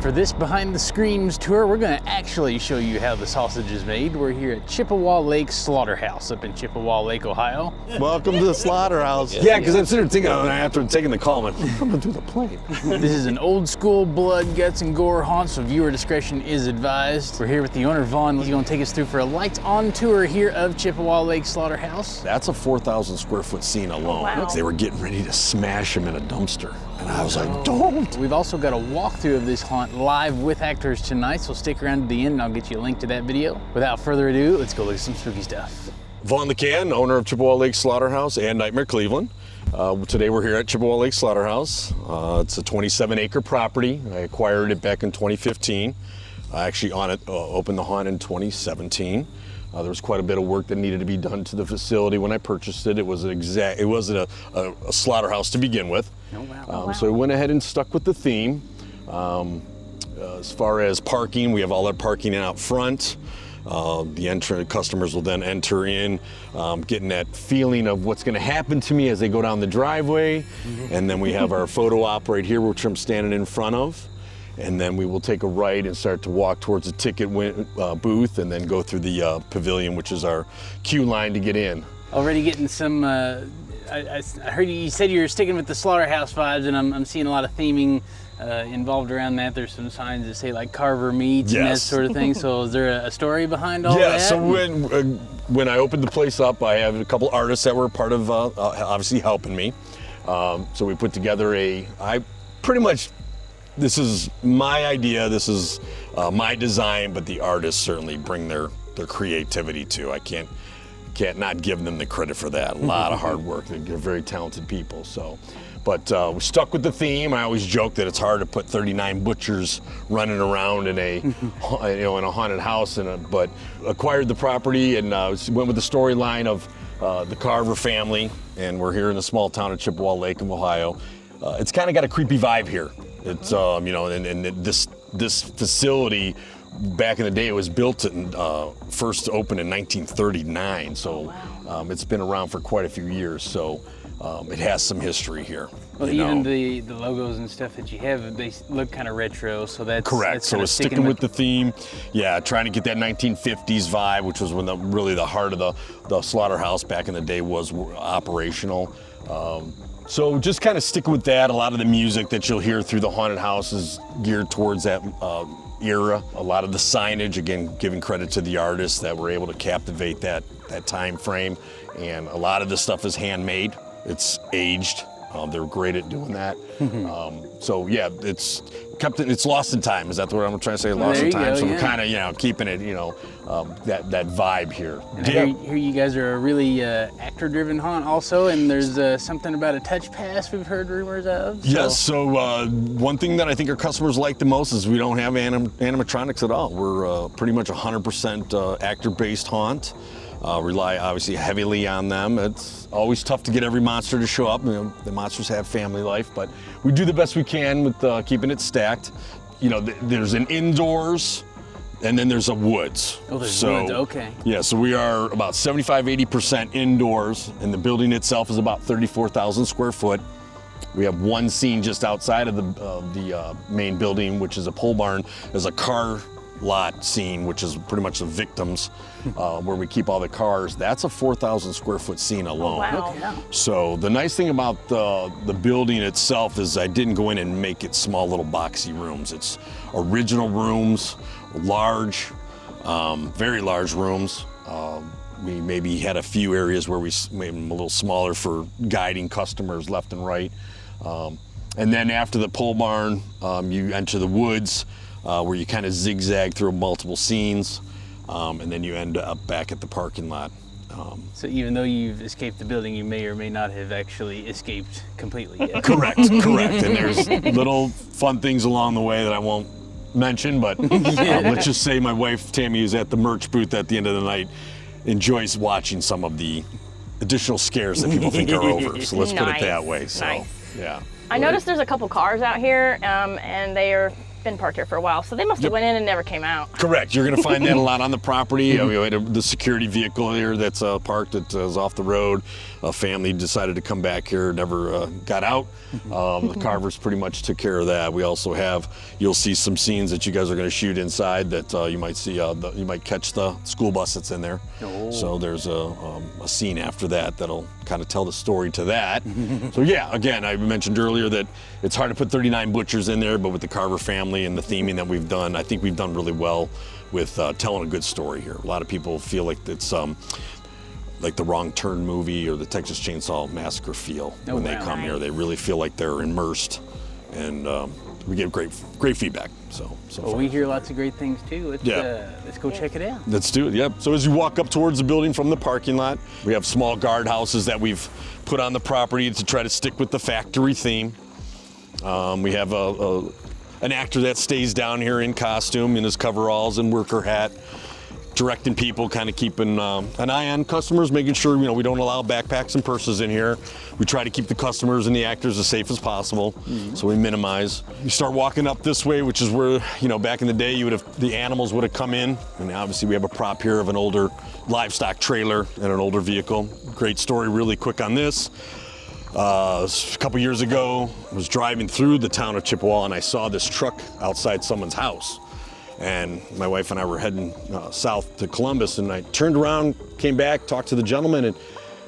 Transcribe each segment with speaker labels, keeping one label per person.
Speaker 1: For this behind the screens tour, we're going to actually show you how the sausage is made. We're here at Chippewa Lake Slaughterhouse up in Chippewa Lake, Ohio.
Speaker 2: Welcome to the Slaughterhouse.
Speaker 3: Yeah, because I'm sitting there thinking, after taking the call, I'm coming through the plane.
Speaker 1: This is an old school blood, guts, and gore haunt, so viewer discretion is advised. We're here with the owner, Vaughn. He's going to take us through for a lights-on tour here of Chippewa Lake Slaughterhouse.
Speaker 3: That's a 4,000 square foot scene alone.
Speaker 4: Wow.
Speaker 3: They were getting ready to smash him in a dumpster. And I was like, don't.
Speaker 1: We've also got a walkthrough of this haunt live with actors tonight, so stick around to the end and I'll get you a link to that video. Without further ado, let's go look at some spooky stuff.
Speaker 3: Vaughn Lekan, owner of Chippewa Lake Slaughterhouse and Nightmare Cleveland. Today we're here at Chippewa Lake Slaughterhouse. It's a 27-acre property. I acquired it back in 2015. I actually opened the haunt in 2017. There was quite a bit of work that needed to be done to the facility when I purchased it. It wasn't a slaughterhouse to begin with.
Speaker 1: Oh, wow.
Speaker 3: So I went ahead and stuck with the theme. As far as parking, we have all our parking out front. The customers will then enter in, getting that feeling of what's going to happen to me as they go down the driveway. And then we have our photo op right here, which I'm standing in front of. And then we will take a right and start to walk towards the ticket booth and then go through the pavilion, which is our queue line to get in.
Speaker 1: Already getting some, I heard you said you were sticking with the slaughterhouse vibes, and I'm seeing a lot of theming involved around that. There's some signs that say like Carver meats and that sort of thing. So is there a story behind all that?
Speaker 3: Yeah, so when I opened the place up, I have a couple artists that were part of obviously helping me. So we put together this is my idea, this is my design, but the artists certainly bring their creativity too. I can't not give them the credit for that. A lot of hard work. They're very talented people. So, but we stuck with the theme. I always joke that it's hard to put 39 butchers running around in a in a haunted house, but acquired the property and went with the storyline of the Carver family, and we're here in the small town of Chippewa Lake in Ohio. It's kind of got a creepy vibe here. It's and this facility back in the day, it was built and first opened in 1939. So it's been around for quite a few years. So it has some history here.
Speaker 1: Well, even the logos and stuff that you have, they look kind of retro. So that's
Speaker 3: correct.
Speaker 1: That's
Speaker 3: so it's sticking with the theme. Yeah, trying to get that 1950s vibe, which was when really the heart of the slaughterhouse back in the day was operational. So just kind of sticking with that. A lot of the music that you'll hear through the haunted house is geared towards that era. A lot of the signage, again, giving credit to the artists that were able to captivate that time frame. And a lot of this stuff is handmade. It's aged. They're great at doing that. So yeah, it's lost in time. Is that what I'm trying to say? Lost in time. So we're kind of keeping it that vibe here.
Speaker 1: And I hear you guys are a really actor-driven haunt also, and there's something about a touch pass we've heard rumors of. So.
Speaker 3: Yes. So one thing that I think our customers like the most is we don't have animatronics at all. We're pretty much 100% actor-based haunt. Rely obviously heavily on them. It's always tough to get every monster to show up. The monsters have family life, but we do the best we can with keeping it stacked. There's an indoors, and then there's a woods.
Speaker 1: Oh, there's woods, okay.
Speaker 3: Yeah, so we are about 75-80% indoors, and the building itself is about 34,000 square foot. We have one scene just outside of the main building, which is a pole barn. There's a car lot scene, which is pretty much the victims, where we keep all the cars. That's a 4,000 square foot scene alone.
Speaker 4: Oh, wow.
Speaker 1: Okay.
Speaker 3: So the nice thing about the building itself is I didn't go in and make it small little boxy rooms. It's original rooms, large, very large rooms. We maybe had a few areas where we made them a little smaller for guiding customers left and right. And then after the pole barn, you enter the woods, where you kind of zigzag through multiple scenes, and then you end up back at the parking lot.
Speaker 1: So even though you've escaped the building, you may or may not have actually escaped completely yet.
Speaker 3: Correct. And there's little fun things along the way that I won't mention, but let's just say my wife, Tammy, who's at the merch booth at the end of the night, enjoys watching some of the additional scares that people think are over. So let's put it that way. So,
Speaker 4: Nice.
Speaker 3: yeah.
Speaker 4: I noticed there's a couple cars out here, and they are been parked here for a while, so they must have went in and never came out.
Speaker 3: Correct. You're going to find that a lot on the property. We had the security vehicle here that's parked that is off the road. A family decided to come back here, never got out. The Carvers pretty much took care of that. We also have, you'll see some scenes that you guys are going to shoot inside that you might see, you might catch the school bus that's in there. Oh. So there's a scene after that that'll kind of tell the story to that. So yeah, again, I mentioned earlier that it's hard to put 39 butchers in there, but with the Carver family and the theming that we've done, I think we've done really well with telling a good story here. A lot of people feel like it's like the Wrong Turn movie or the Texas Chainsaw Massacre feel when they come here. They really feel like they're immersed, and we get great feedback. So
Speaker 1: well, we hear lots of great things too. Let's go check it out.
Speaker 3: Let's do it. Yep. So as you walk up towards the building from the parking lot, we have small guardhouses that we've put on the property to try to stick with the factory theme. We have an actor that stays down here in costume in his coveralls and worker hat, directing people, kind of keeping an eye on customers, making sure we don't allow backpacks and purses in here. We try to keep the customers and the actors as safe as possible, so we minimize. You start walking up this way, which is where back in the day the animals would have come in, and obviously we have a prop here of an older livestock trailer and an older vehicle. Great story, really quick on this. A couple years ago, I was driving through the town of Chippewa and I saw this truck outside someone's house. And my wife and I were heading south to Columbus, and I turned around, came back, talked to the gentleman, and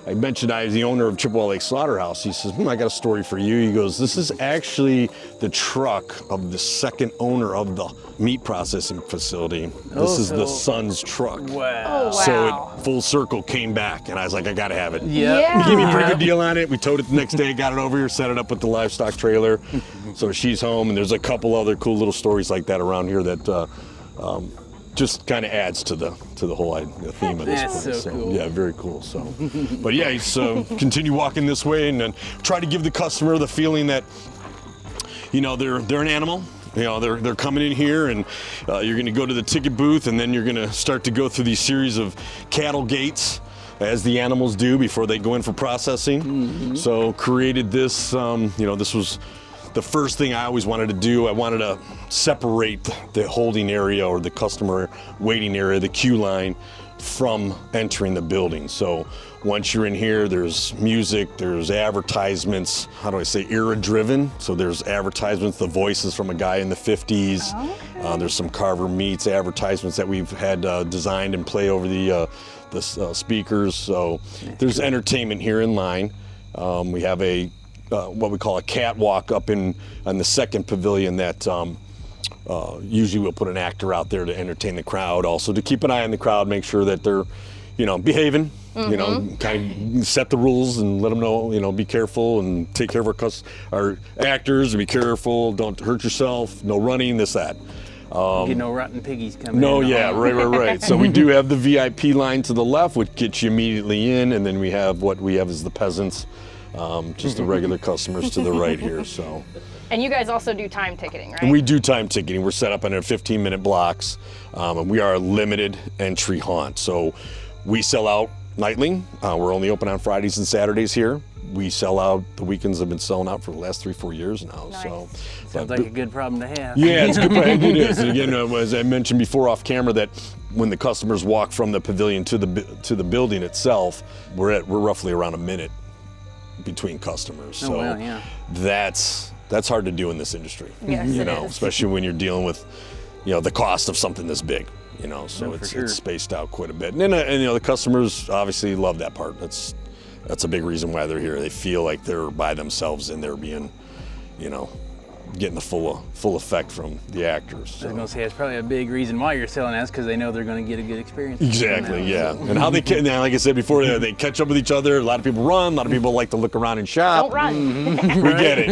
Speaker 3: I mentioned I was the owner of Chippewa Lake Slaughterhouse. He says, I got a story for you. He goes, this is actually the truck of the second owner of the meat processing facility. This is the son's truck.
Speaker 1: Wow.
Speaker 4: Oh, wow.
Speaker 3: So it full circle came back, and I was like, I gotta have it.
Speaker 4: Yeah.
Speaker 3: He gave me a pretty good deal on it. We towed it the next day, got it over here, set it up with the livestock trailer. So she's home, and there's a couple other cool little stories like that around here that just kind of adds to the whole theme of this place.
Speaker 1: So cool.
Speaker 3: Yeah, very cool. So, but yeah, so continue walking this way, and then try to give the customer the feeling that they're an animal. They're coming in here, and you're going to go to the ticket booth, and then you're going to start to go through these series of cattle gates, as the animals do before they go in for processing. So created this. This was the first thing I always wanted to do. I wanted to separate the holding area or the customer waiting area, the queue line, from entering the building. So once you're in here, there's music, there's advertisements, how do I say, era driven. So there's advertisements, the voices from a guy in the 50s. Okay. There's some Carver Meats advertisements that we've had designed and play over the speakers. So there's entertainment here in line. We have what we call a catwalk up on the second pavilion that usually we'll put an actor out there to entertain the crowd, also to keep an eye on the crowd, make sure that they're behaving, kind of set the rules and let them know, be careful and take care of our actors, and be careful, don't hurt yourself, no running, this, that.
Speaker 1: Get no rotten piggies coming in.
Speaker 3: No, yeah, right. So we do have the VIP line to the left, which gets you immediately in, and then we have what we have is the peasants, just the regular customers to the right here. So.
Speaker 4: And you guys also do time ticketing, right?
Speaker 3: And we do time ticketing. We're set up in 15-minute blocks, and we are a limited entry haunt. So we sell out nightly. We're only open on Fridays and Saturdays here. We sell out. The weekends have been selling out for the last 3-4 years now.
Speaker 4: Nice.
Speaker 3: So
Speaker 1: sounds like a good problem to have.
Speaker 3: Yeah, it's a good problem. It is. And again, as I mentioned before off camera, that when the customers walk from the pavilion to the building itself, we're roughly around a minute between customers. So that's hard to do in this industry.
Speaker 4: Yes, it is.
Speaker 3: Especially when you're dealing with, the cost of something this big. So it's spaced out quite a bit. And the customers obviously love that part. That's a big reason why they're here. They feel like they're by themselves and they're being, getting the full effect from the actors. So.
Speaker 1: I was going to say, it's probably a big reason why you're selling us, because they know they're going to get a good experience.
Speaker 3: Exactly, yeah. And how they can, like I said before, they catch up with each other. A lot of people run. A lot of people like to look around and shop.
Speaker 4: Don't run.
Speaker 3: We get it.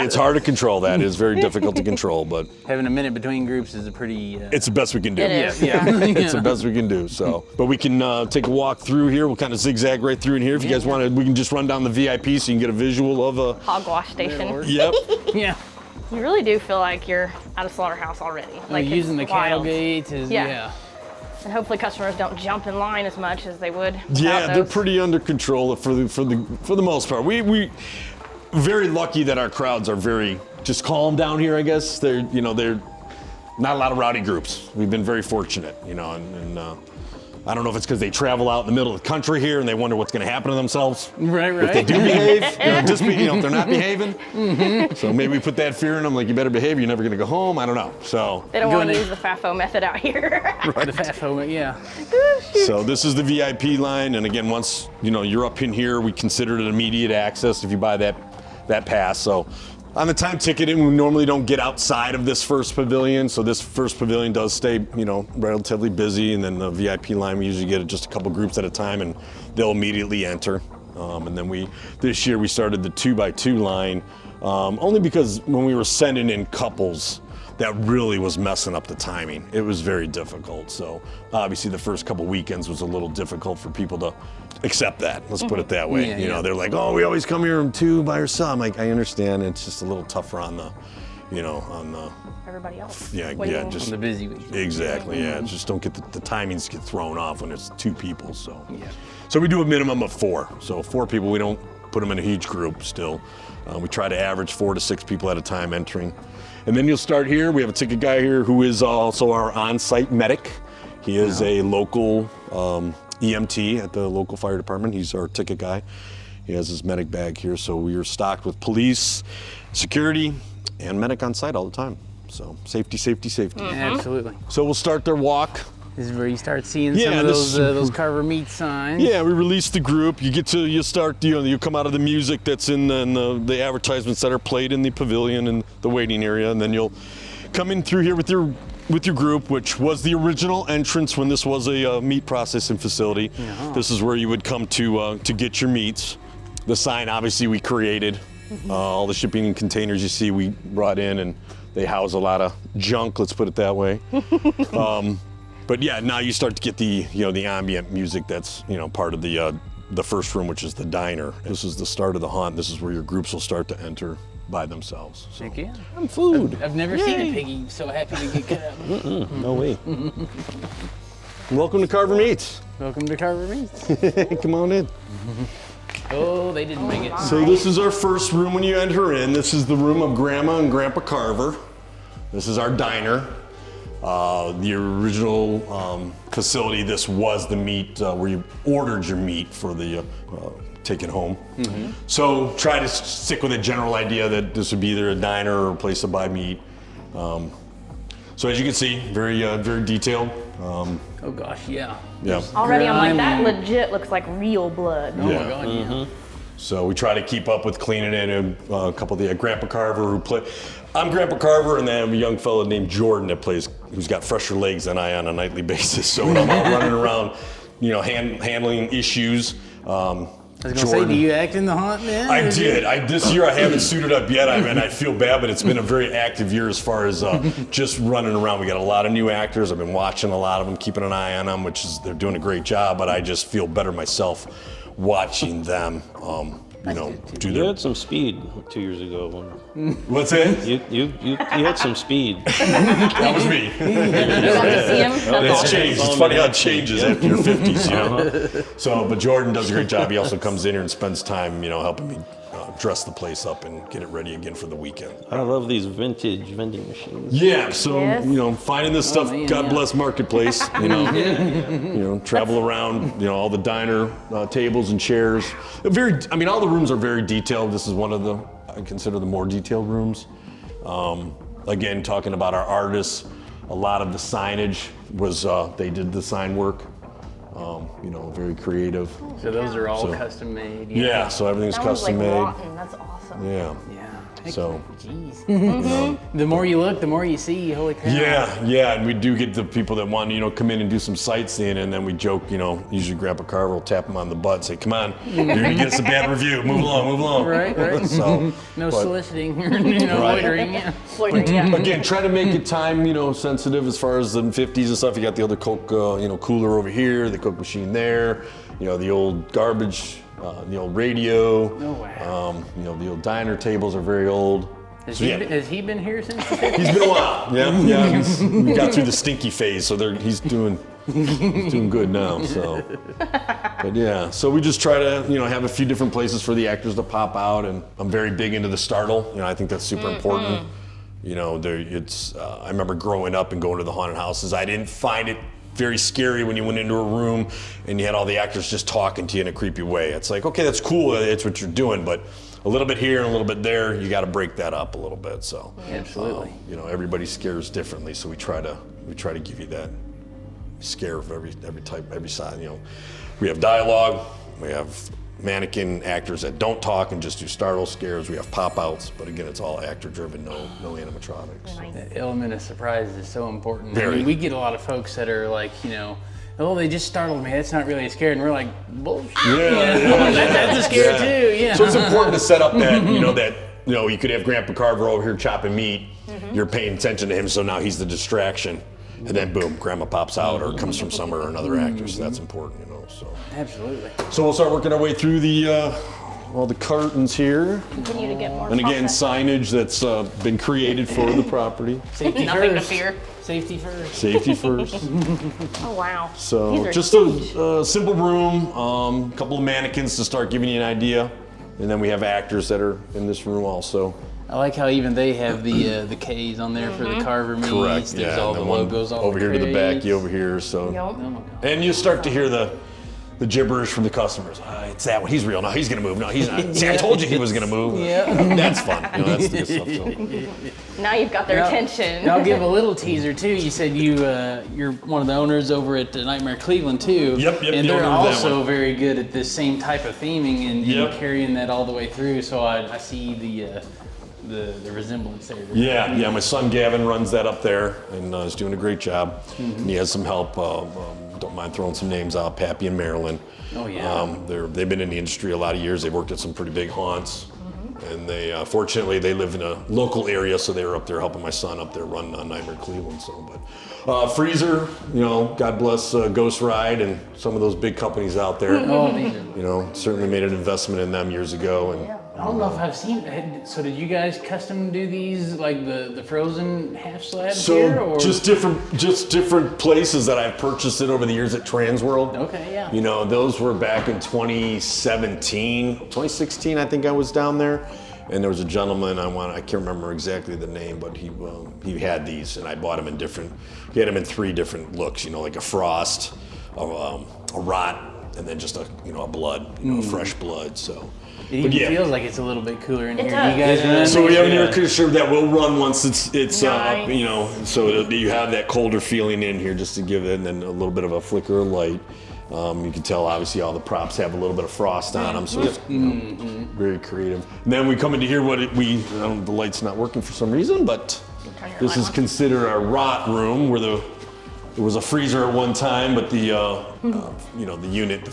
Speaker 3: It's hard to control that. It's very difficult to control, but
Speaker 1: having a minute between groups is a pretty...
Speaker 3: It's the best we can do.
Speaker 4: It is.
Speaker 1: Yeah.
Speaker 3: It's the best we can do. So, but we can take a walk through here. We'll kind of zigzag right through in here. If you guys want to, we can just run down the VIP so you can get a visual of a
Speaker 4: hogwash station.
Speaker 3: Yep.
Speaker 1: Yeah.
Speaker 4: You really do feel like you're at a slaughterhouse already.
Speaker 1: Like using the cattle gate is,
Speaker 4: yeah. And hopefully customers don't jump in line as much as they would.
Speaker 3: Yeah, they're pretty under control for the most part. We very lucky that our crowds are very just calm down here, I guess. They're not a lot of rowdy groups. We've been very fortunate, and I don't know if it's because they travel out in the middle of the country here and they wonder what's going to happen to themselves.
Speaker 1: Right.
Speaker 3: If they do behave, if they're not behaving. So maybe we put that fear in them, like you better behave, you're never going to go home. I don't know. So
Speaker 4: They don't want to use the FAFO method out here.
Speaker 1: The FAFO, yeah.
Speaker 3: So this is the VIP line, and again, once you're up in here, we consider it immediate access if you buy that pass. So on the time ticketing, we normally don't get outside of this first pavilion. So this first pavilion does stay, relatively busy, and then the VIP line we usually get just a couple groups at a time, and they'll immediately enter. And then this year we started the 2x2 line, only because when we were sending in couples, that really was messing up the timing. It was very difficult. So obviously the first couple weekends was a little difficult for people to accept that. Let's put it that way.
Speaker 1: Yeah.
Speaker 3: They're like, oh, we always come here in 2 by ourselves. I'm like, I understand. It's just a little tougher on the, on the.
Speaker 4: Everybody else.
Speaker 3: Yeah, just
Speaker 1: On the busy week.
Speaker 3: exactly. Yeah, just don't get the timings get thrown off when it's 2 people. So.
Speaker 1: Yeah.
Speaker 3: So we do a minimum of 4. So 4 people. We don't put them in a huge group. Still, we try to average 4 to 6 people at a time entering. And then you'll start here. We have a ticket guy here who is also our on-site medic. He is a local EMT at the local fire department. He's our ticket guy. He has his medic bag here. So we are stocked with police, security, and medic on site all the time. So safety, safety, safety.
Speaker 1: Absolutely.
Speaker 3: So we'll start their walk.
Speaker 1: This is where you start seeing some of those Carver meat signs.
Speaker 3: Yeah, we release the group. You start, you come out of the music that's in the advertisements that are played in the pavilion and the waiting area, and then you'll come in through here with your group, which was the original entrance when this was a meat processing facility. This is where you would come to get your meats. The sign, obviously, we created. All the shipping containers you see, we brought in, and they house a lot of junk. Let's put it that way. But yeah, now you start to get the the ambient music that's part of the first room, which is the diner. This is the start of the hunt. This is where your groups will start to enter by themselves. So.
Speaker 1: Heck yeah.
Speaker 3: And food.
Speaker 1: I've never seen a piggy so happy to get cut up.
Speaker 3: No way. Welcome to Carver Meats.
Speaker 1: Welcome to Carver Meats.
Speaker 3: Come on in.
Speaker 1: Oh, they didn't make it.
Speaker 3: So this is our first room when you enter in. This is the room of Grandma and Grandpa Carver. This is our diner. The original facility, this was the meat where you ordered your meat for the take it home. So try to stick with a general idea that this would be either a diner or a place to buy meat. So as you can see, very detailed.
Speaker 1: Oh gosh, yeah.
Speaker 3: Yeah.
Speaker 4: Already I'm like, that legit looks like real blood.
Speaker 1: Oh my god, yeah.
Speaker 3: So we try to keep up with cleaning it, and a couple of the Grandpa Carver I'm Grandpa Carver, and then I have a young fellow named Jordan who's got fresher legs than I on a nightly basis. So when I'm out running around, handling issues.
Speaker 1: I was gonna say, do you act in the hunt, man?
Speaker 3: I did. This year I haven't suited up yet. I feel bad, but it's been a very active year as far as just running around. We got a lot of new actors. I've been watching a lot of them, keeping an eye on them, they're doing a great job. But I just feel better myself watching them. Do
Speaker 5: You
Speaker 3: their.
Speaker 5: had some speed 2 years ago.
Speaker 3: What's that?
Speaker 5: You had some speed.
Speaker 3: That was me.
Speaker 4: You got to see him?
Speaker 3: It's changed. It's funny how it changes after your 50s, So, but Jordan does a great job. He also comes in here and spends time, helping me dress the place up and get it ready again for the weekend.
Speaker 5: I love these vintage vending machines.
Speaker 3: Yeah, so
Speaker 4: Yes.
Speaker 3: finding this stuff,
Speaker 1: man,
Speaker 3: God
Speaker 1: yeah.
Speaker 3: bless Marketplace. Travel around, all the diner tables and chairs. All the rooms are very detailed. This is one of I consider the more detailed rooms. Again, talking about our artists, a lot of the signage was they did the sign work. Very creative.
Speaker 1: So those are all
Speaker 3: So-
Speaker 1: custom made.
Speaker 3: Yeah, so everything's
Speaker 4: That one's
Speaker 3: custom
Speaker 4: like
Speaker 3: made.
Speaker 4: rotten. That's awesome.
Speaker 3: Yeah.
Speaker 1: Yeah. Heck,
Speaker 3: So.
Speaker 1: jeez. The more you look, the more you see. Holy crap.
Speaker 3: Yeah, and we do get the people that want to, come in and do some sightseeing, and then we joke, usually Grandpa Carver will tap them on the butt and say, come on, you're gonna get us a bad review, move along.
Speaker 1: Right.
Speaker 3: So,
Speaker 1: No
Speaker 3: but-
Speaker 1: soliciting or loitering. Yeah.
Speaker 4: Loitering, yeah.
Speaker 3: Again, try to make it time, sensitive as far as the 50s and stuff. You got the other Coke, cooler over here, the Coke machine there, the old garbage, the old radio.
Speaker 1: Oh, wow.
Speaker 3: The old diner tables are very old.
Speaker 1: Has he been here since the 50s?
Speaker 3: He's been a while. Yeah. We got through the stinky phase, so he's doing good now. So, but yeah. So we just try to have a few different places for the actors to pop out, and I'm very big into the startle. I think that's super important. I remember growing up and going to the haunted houses. I didn't find it very scary when you went into a room and you had all the actors just talking to you in a creepy way. It's like, okay, that's cool. It's what you're doing, but a little bit here and a little bit there, you got to break that up a little bit. So
Speaker 1: absolutely,
Speaker 3: everybody scares differently, so we try to give you that scare of every type, every side. We have dialogue, we have mannequin actors that don't talk and just do startle scares. We have pop outs, but again, it's all actor driven, no animatronics.
Speaker 1: The element of surprise is so important.
Speaker 3: Very.
Speaker 1: I mean, we get a lot of folks that are like, oh, they just startled me. That's not really a scare, and we're like, bullshit. That's a scare too. Yeah.
Speaker 3: So it's important to set up that you could have Grandpa Carver over here chopping meat. You're paying attention to him, so now he's the distraction, and then boom, Grandma pops out or comes from somewhere or another actor. So that's important, So
Speaker 1: absolutely.
Speaker 3: So we'll start working our way through all the curtains here.
Speaker 4: Continue to get more.
Speaker 3: And again, signage that's been created for the property.
Speaker 1: Safety
Speaker 4: Nothing
Speaker 1: first.
Speaker 4: to fear.
Speaker 1: Safety first.
Speaker 3: Safety first.
Speaker 4: Oh wow.
Speaker 3: So
Speaker 4: These are
Speaker 3: just
Speaker 4: huge.
Speaker 3: a simple room, a couple of mannequins to start giving you an idea. And then we have actors that are in this room also.
Speaker 1: I like how even they have the K's on there for the Carver meats.
Speaker 3: Correct.
Speaker 1: There's all
Speaker 3: and
Speaker 1: the
Speaker 3: then one
Speaker 1: logos all
Speaker 3: over here to the back,
Speaker 1: crates.
Speaker 3: you over here. So,
Speaker 4: Yup.
Speaker 1: Oh my God.
Speaker 3: and you start to hear the gibberish from the customers. It's that one. He's real. No, he's gonna move. No, he's not. See, I told you he was gonna move.
Speaker 1: Yeah.
Speaker 3: That's fun. That's the good stuff. So.
Speaker 4: Now you've got their attention.
Speaker 1: And I'll give a little teaser too. You said you're one of the owners over at Nightmare Cleveland too.
Speaker 3: Yep,
Speaker 1: And
Speaker 3: the
Speaker 1: they're
Speaker 3: owner of that
Speaker 1: also
Speaker 3: one.
Speaker 1: very good at this same type of theming and carrying that all the way through. So I see the resemblance there.
Speaker 3: Yeah. My son Gavin runs that up there and is doing a great job. And he has some help. Don't mind throwing some names out. Pappy and Marilyn.
Speaker 1: Oh yeah.
Speaker 3: They've been in the industry a lot of years. They've worked at some pretty big haunts. And they, fortunately, they live in a local area, so they were up there helping my son up there run Nightmare Cleveland. So, but Freezer, God bless Ghost Ride and some of those big companies out there.
Speaker 1: Oh, these are.
Speaker 3: Certainly made an investment in them years ago. And
Speaker 1: I don't know if I've seen. So did you guys custom do these like the frozen half slabs here, or
Speaker 3: just different places that I've purchased it over the years at Transworld.
Speaker 1: Okay, yeah.
Speaker 3: Those were back in 2016, I think I was down there. And there was a gentleman I can't remember exactly the name, but he had these, and I bought them he had them in 3 different looks, like a frost, a rot, and then just a blood, fresh blood. So
Speaker 1: It even feels like it's a little bit cooler in here. Do you
Speaker 4: does.
Speaker 1: guys run
Speaker 3: so we have an
Speaker 1: these?
Speaker 3: air conditioner that will run once it's
Speaker 4: Nice.
Speaker 3: so that you have that colder feeling in here just to give it, and then a little bit of a flicker of light. You can tell obviously all the props have a little bit of frost on them, so it's very creative. And then we come into here, the light's not working for some reason, but
Speaker 4: Turn your
Speaker 3: this
Speaker 4: light
Speaker 3: is
Speaker 4: on.
Speaker 3: considered our rot room where there was a freezer at one time, but the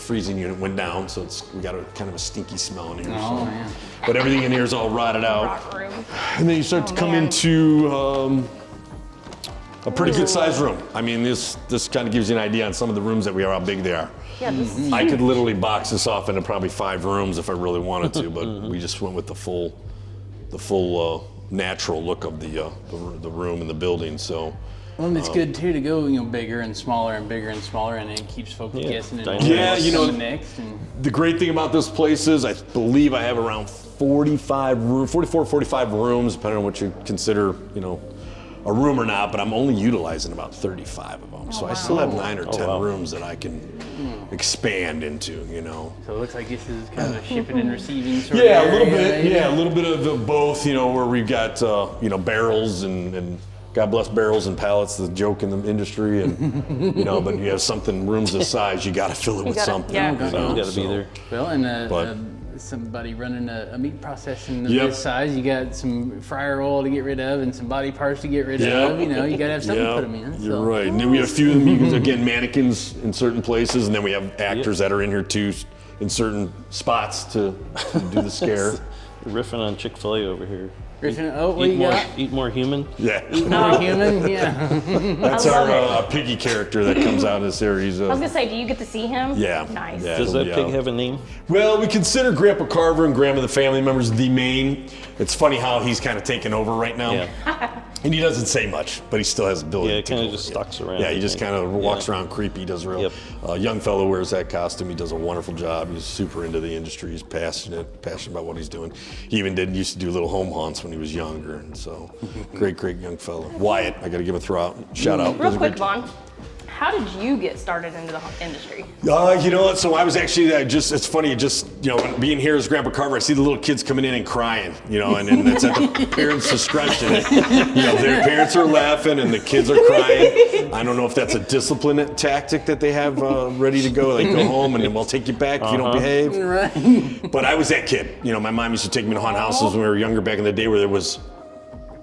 Speaker 3: freezing unit went down, so we got a kind of a stinky smell in here.
Speaker 1: Oh man.
Speaker 3: But everything in here is all rotted out.
Speaker 4: Rock room.
Speaker 3: And then you start to come
Speaker 4: man.
Speaker 3: into a pretty good sized room. I mean, this kind of gives you an idea on some of the rooms that we are, how big they are.
Speaker 4: Yeah, this is
Speaker 3: I could literally box this off into probably 5 rooms if I really wanted to, but we just went with the full natural look of the room and the building. So.
Speaker 1: Well, and it's good too to go, bigger and smaller, and it keeps folks guessing. And
Speaker 5: dynamic.
Speaker 3: Yeah,
Speaker 1: what's next. And
Speaker 3: The great thing about this place is I believe I have around 44, 45 rooms, depending on what you consider, a room or not, but I'm only utilizing about 35 of them. So I still have 9 or 10 rooms that I can expand into,
Speaker 1: so it looks like this is kind of a shipping and receiving sort
Speaker 3: Yeah,
Speaker 1: of
Speaker 3: a little
Speaker 1: area,
Speaker 3: bit.
Speaker 1: maybe?
Speaker 3: Yeah, a little bit of both, where we've got, barrels and God bless barrels and pallets, the joke in the industry, and but you have rooms this size, you got to fill it with something.
Speaker 4: yeah.
Speaker 5: It's got to be there.
Speaker 1: Well, and
Speaker 3: But-
Speaker 1: somebody running a meat processing of
Speaker 3: Yep.
Speaker 1: this size, you got some fryer oil to get rid of and some body parts to get rid
Speaker 3: Yep.
Speaker 1: of. You got to have something to put them in.
Speaker 3: You're
Speaker 1: so.
Speaker 3: right. And then we have a few of them, again, mannequins in certain places, and then we have actors that are in here too, in certain spots to do the scare.
Speaker 5: Riffing on Chick-fil-A over here.
Speaker 1: Griffin, oh, what you got?
Speaker 5: Eat more human.
Speaker 3: Yeah.
Speaker 1: More human? Yeah.
Speaker 3: That's
Speaker 4: I love
Speaker 3: our piggy character that comes out in the series.
Speaker 4: I was gonna say, do you get to see him?
Speaker 3: Yeah.
Speaker 4: Nice.
Speaker 3: Yeah.
Speaker 5: Does that
Speaker 3: Yeah.
Speaker 5: pig have a name?
Speaker 3: Well, we consider Grandpa Carver and Grandma the family members the main. It's funny how he's kind of taken over right now.
Speaker 5: Yeah.
Speaker 3: And he doesn't say much, but he still has ability
Speaker 5: Yeah,
Speaker 3: to
Speaker 5: kind
Speaker 3: take
Speaker 5: of just
Speaker 3: over.
Speaker 5: stalks around.
Speaker 3: Yeah, he just kind of walks
Speaker 5: Yeah.
Speaker 3: around creepy, does real.
Speaker 5: Yep.
Speaker 3: Young fellow wears that costume. He does a wonderful job. He's super into the industry. He's passionate about what he's doing. He even used to do little home haunts when he was younger. And so, great young fellow. Wyatt, I got to give him a shout out.
Speaker 4: Real quick, Vaughn, how did you get started into the industry?
Speaker 3: You know what? So I was actually it's funny, being here as Grandpa Carver, I see the little kids coming in and crying, and it's at the parents' discretion. Their parents are laughing and the kids are crying. I don't know if that's a discipline tactic that they have ready to go. Like, go home and then we'll take you back if you don't behave.
Speaker 1: Right.
Speaker 3: But I was that kid. My mom used to take me to haunted houses when we were younger back in the day where there was,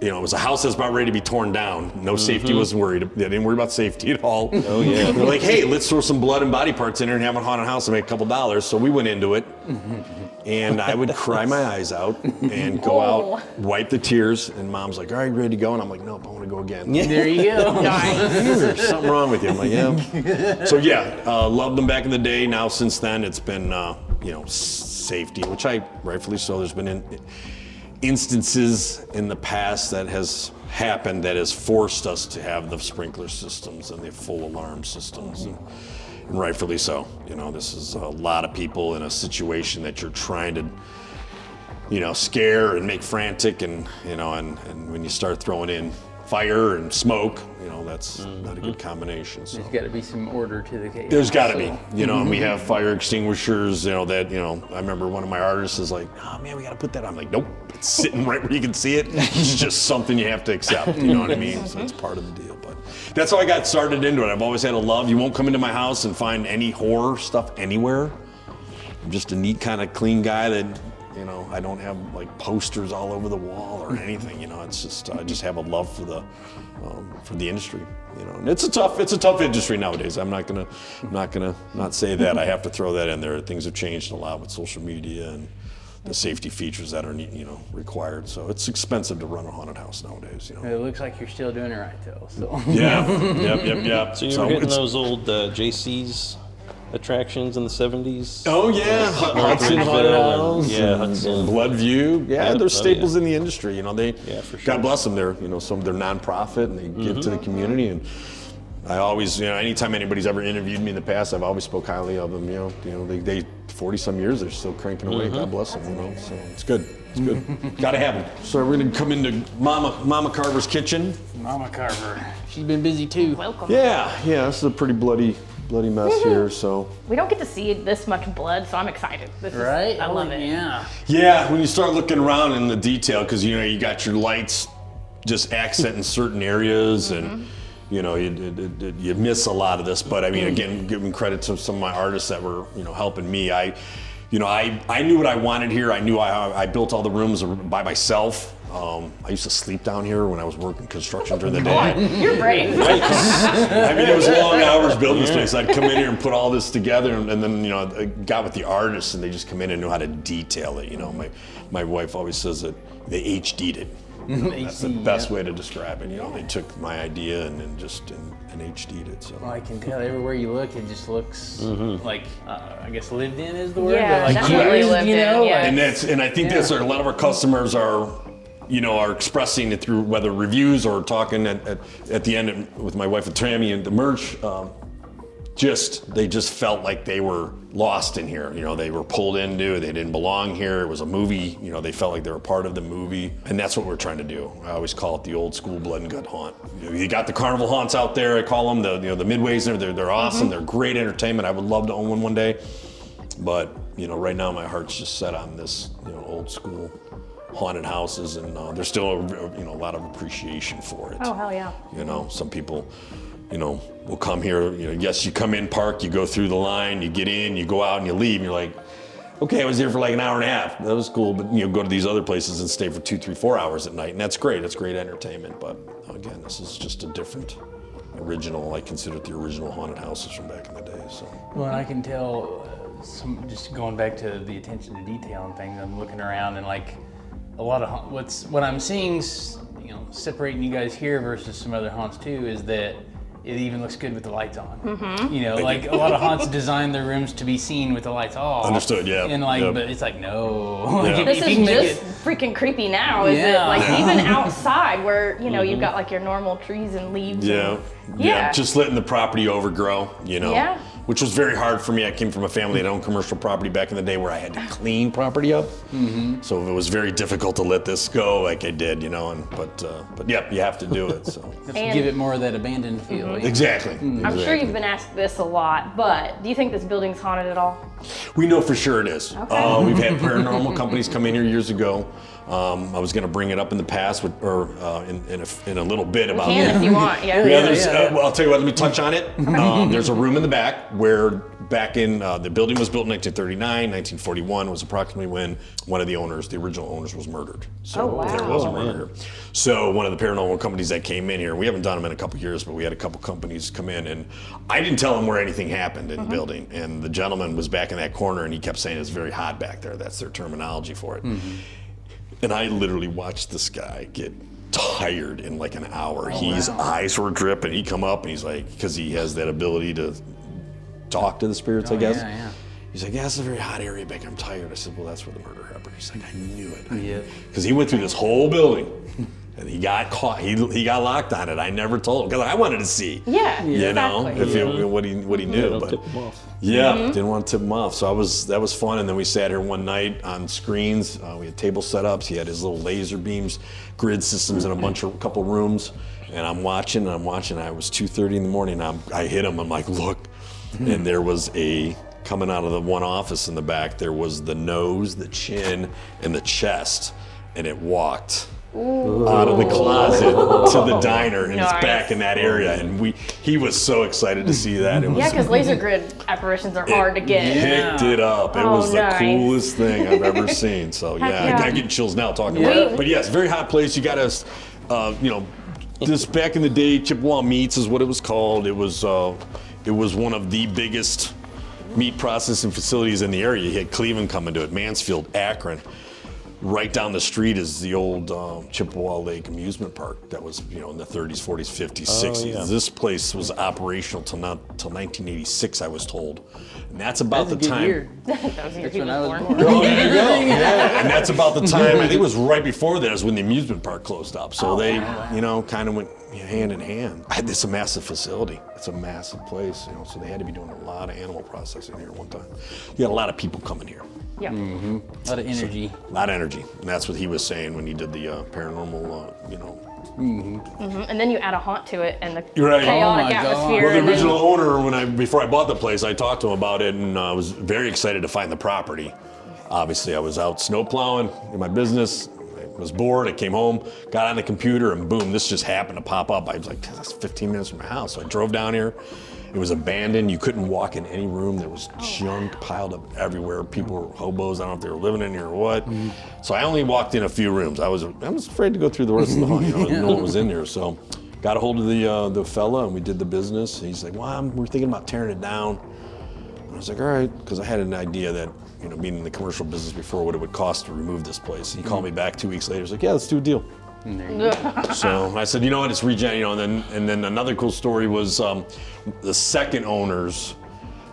Speaker 3: it was a house that's about ready to be torn down. No safety wasn't worried. They didn't worry about safety at all.
Speaker 5: Oh, yeah.
Speaker 3: They're like, hey, let's throw some blood and body parts in there and have a haunted house and make a couple dollars. So we went into it. And I would cry my eyes out and go out, wipe the tears. And Mom's like, all right, ready to go? And I'm like, nope, I want to go again.
Speaker 1: There you go.
Speaker 3: There's something wrong with you. I'm like, yeah. So loved them back in the day. Now since then, it's been, safety, which I rightfully so. There's been instances in the past that has happened that has forced us to have the sprinkler systems and the full alarm systems, and rightfully so. This is a lot of people in a situation that you're trying to, scare and make frantic, and when you start throwing in fire and smoke, that's not a good combination. So.
Speaker 1: There's got to be some order to the chaos.
Speaker 3: There's got to be, and we have fire extinguishers, I remember one of my artists is like, oh man, we got to put that on. I'm like, nope, it's sitting right where you can see it. It's just something you have to accept, you know what I mean? So it's part of the deal, but that's how I got started into it. I've always had a love. You won't come into my house and find any horror stuff anywhere. I'm just a neat kind of clean guy that, I don't have like posters all over the wall or anything, it's just, I just have a love for the industry, and it's a tough industry nowadays. I'm not gonna not say that. I have to throw that in there. Things have changed a lot with social media and the safety features that are, required. So it's expensive to run a haunted house nowadays,
Speaker 1: It looks like you're still doing it right, though. So.
Speaker 3: Yeah, yep.
Speaker 5: So you were getting those old JC's attractions in the 70s?
Speaker 3: Oh yeah, Hudson
Speaker 5: Ridgeville and, yeah, Hudson.
Speaker 3: Bloodview. Yeah,
Speaker 5: Yep.
Speaker 3: they're staples
Speaker 5: Oh,
Speaker 3: in the industry. They,
Speaker 5: for sure.
Speaker 3: God bless them. They're, they're nonprofit and they give to the community. And I always, anytime anybody's ever interviewed me in the past, I've always spoke highly of them. They 40 some years, they're still cranking away. God bless them. So it's good. It's good. Got to have them. So we're gonna come into Mama Carver's kitchen.
Speaker 1: Mama Carver. She's been busy too.
Speaker 4: Welcome.
Speaker 3: Yeah. This is a pretty bloody mess here. So.
Speaker 4: We don't get to see this much blood, so I'm excited.
Speaker 1: Right?
Speaker 4: I love it.
Speaker 1: Yeah.
Speaker 3: Yeah, when you start looking around in the detail, because you got your lights just accenting certain areas, and you miss a lot of this. But I mean, again, giving credit to some of my artists that were helping me. I knew what I wanted here. I knew I built all the rooms by myself. I used to sleep down here when I was working construction during the day.
Speaker 4: You're brave.
Speaker 3: I mean, it was long hours building this place. I'd come in here and put all this together, and then I got with the artists, and they just come in and knew how to detail it. My wife always says that they HD'd it. That's the best way to describe it. They took my idea and then just and HD'd it. So.
Speaker 1: Well, I can tell everywhere you look, it just looks like I guess lived in is the word.
Speaker 4: Yeah,
Speaker 1: but like
Speaker 4: definitely
Speaker 1: used,
Speaker 4: lived in, yeah.
Speaker 3: And I think that's where a lot of our customers are. Are expressing it through whether reviews or talking at the end with my wife and Tammy and the merch. They just felt like they were lost in here. They were pulled into. They didn't belong here. It was a movie. They felt like they were part of the movie, and that's what we're trying to do. I always call it the old school blood and gut haunt. You got the carnival haunts out there. I call them the midways. They're awesome. They're great entertainment. I would love to own one day, but right now my heart's just set on this old school haunted houses, and there's still a lot of appreciation for it.
Speaker 4: Oh, hell yeah.
Speaker 3: Some people will come here, yes, you come in, park, you go through the line, you get in, you go out and you leave, and you're like, okay, I was here for like an hour and a half. That was cool, but go to these other places and stay for 2, 3, 4 hours at night, and that's great. It's great entertainment, but again, this is just a different original. I consider it the original haunted houses from back in the day. So.
Speaker 1: Well, I can tell, just going back to the attention to detail and things, I'm looking around and like, a lot of what I'm seeing, separating you guys here versus some other haunts too, is that it even looks good with the lights on. Like a lot of haunts design their rooms to be seen with the lights off.
Speaker 3: Understood, yeah.
Speaker 1: And but it's like, no.
Speaker 4: This is just freaking creepy now, is it? Like even outside where, you've got like your normal trees and leaves.
Speaker 3: Yeah. Just letting the property overgrow, which was very hard for me. I came from a family that owned commercial property back in the day where I had to clean property up. So it was very difficult to let this go like I did, but yeah, you have to do it. So
Speaker 1: you have to give it more of that abandoned feel.
Speaker 3: Exactly.
Speaker 4: I'm sure you've been asked this a lot, but do you think this building's haunted at all?
Speaker 3: We know for sure it is.
Speaker 4: Okay.
Speaker 3: We've had paranormal companies come in here years ago. I was going to bring it up in the past, in a little bit about.
Speaker 4: You can if you want.
Speaker 3: Well, I'll tell you what. Let me touch on it. There's a room in the back where back in the building was built in 1939, 1941 was approximately when one of the owners, the original owners, was murdered. So there was a murder. So one of the paranormal companies that came in here, we haven't done them in a couple years, but we had a couple companies come in, and I didn't tell them where anything happened in the building. And the gentleman was back in that corner, and he kept saying it's very hot back there. That's their terminology for it. And I literally watched this guy get tired in like an hour. His eyes were dripping. He'd come up and he's like, because he has that ability to talk to the spirits, I guess. He's like, it's a very hot area back. I'm tired. I said, well, that's where the murder happened. He's like, I knew it. Because he went through this whole building and he got caught. He got locked on it. I never told him because I wanted to see. What he knew. But
Speaker 5: tip him off.
Speaker 3: Didn't want to tip him off. So that was fun. And then we sat here one night on screens. We had table setups. He had his little laser beams, grid systems in a couple rooms. And I'm watching. I was 2:30 in the morning. I hit him. I'm like, look. And there was coming out of the one office in the back, there was the nose, the chin, and the chest. And it walked out of the closet to the diner, and it's back in that area. And he was so excited to see that.
Speaker 4: Because laser grid apparitions are hard to get.
Speaker 3: Picked it up. It was the coolest thing I've ever seen. So I'm getting chills now talking about it. But yes, very hot place. You got to, this back in the day, Chippewa Meats is what it was called. It was one of the biggest meat processing facilities in the area. You had Cleveland coming to it, Mansfield, Akron. Right down the street is the old Chippewa Lake amusement park that was, in the 30s, 40s, 50s, 60s. This place was operational till 1986, I was told. And that's about the time.
Speaker 1: Year.
Speaker 4: That was the year he was born.
Speaker 3: Oh, there you go. And that's about the time. I think it was right before that is when the amusement park closed up. So they, kind of went hand in hand. It's a massive facility. It's a massive place, so they had to be doing a lot of animal processing here at one time. You had a lot of people coming here.
Speaker 4: Yeah.
Speaker 1: A lot of energy.
Speaker 3: A lot of energy. And that's what he was saying when he did the paranormal,
Speaker 4: And then you add a haunt to it and the
Speaker 3: Right.
Speaker 4: chaotic atmosphere.
Speaker 3: Well, the original owner, before I bought the place, I talked to him about it, and I was very excited to find the property. Obviously, I was out snow plowing in my business. I was bored. I came home, got on the computer, and boom, this just happened to pop up. I was like, that's 15 minutes from my house. So I drove down here. It was abandoned. You couldn't walk in any room. There was junk piled up everywhere. People were hobos. I don't know if they were living in here or what. So I only walked in a few rooms. I was afraid to go through the rest of the hall. I didn't know what was in there. So got a hold of the fella, and we did the business. And he's like, well, we're thinking about tearing it down. And I was like, all right, because I had an idea that, being in the commercial business before, what it would cost to remove this place. He called me back 2 weeks later. He's like, yeah, let's do a deal. So I said, you know what, it's regen, and then another cool story was the second owner's,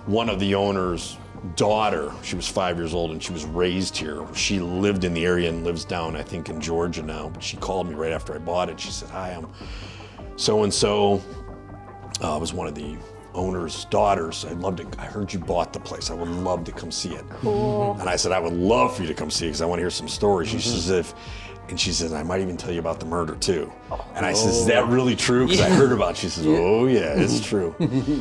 Speaker 3: one of the owner's daughter, she was 5 years old and she was raised here. She lived in the area and lives down, I think, in Georgia now, but she called me right after I bought it. She said, hi, I'm so-and-so. I was one of the owner's daughters. I heard you bought the place. I would love to come see it.
Speaker 4: Cool.
Speaker 3: And I said, I would love for you to come see it because I want to hear some stories. She says, I might even tell you about the murder too. And I said, is that really true? Because I heard about it. She says, oh yeah, it's true.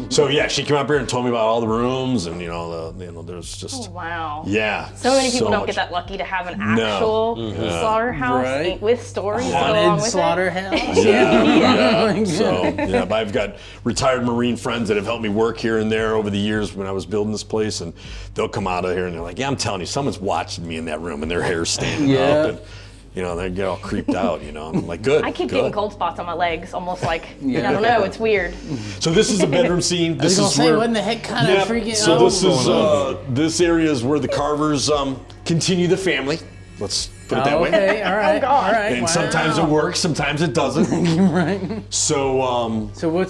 Speaker 3: So yeah, she came up here and told me about all the rooms, and there's just.
Speaker 4: Oh, wow.
Speaker 3: Yeah.
Speaker 4: So many people don't get that lucky to have an actual slaughterhouse with stories to go along with
Speaker 1: slaughterhouse.
Speaker 4: it.
Speaker 3: So but I've got retired Marine friends that have helped me work here and there over the years when I was building this place, and they'll come out of here and they're like, yeah, I'm telling you, someone's watching me in that room, and their hair's standing up. And, they get all creeped out, I'm like, good.
Speaker 4: I keep getting cold spots on my legs, almost like, I don't know, it's weird.
Speaker 3: So this is a bedroom scene.
Speaker 1: This is where, what in the heck kind of freaking
Speaker 3: So this area is where the Carvers continue the family. Let's Put it that way.
Speaker 1: Okay, all right,
Speaker 4: God.
Speaker 1: all right.
Speaker 3: And sometimes it works, sometimes it doesn't.
Speaker 1: Right.
Speaker 3: So,
Speaker 1: So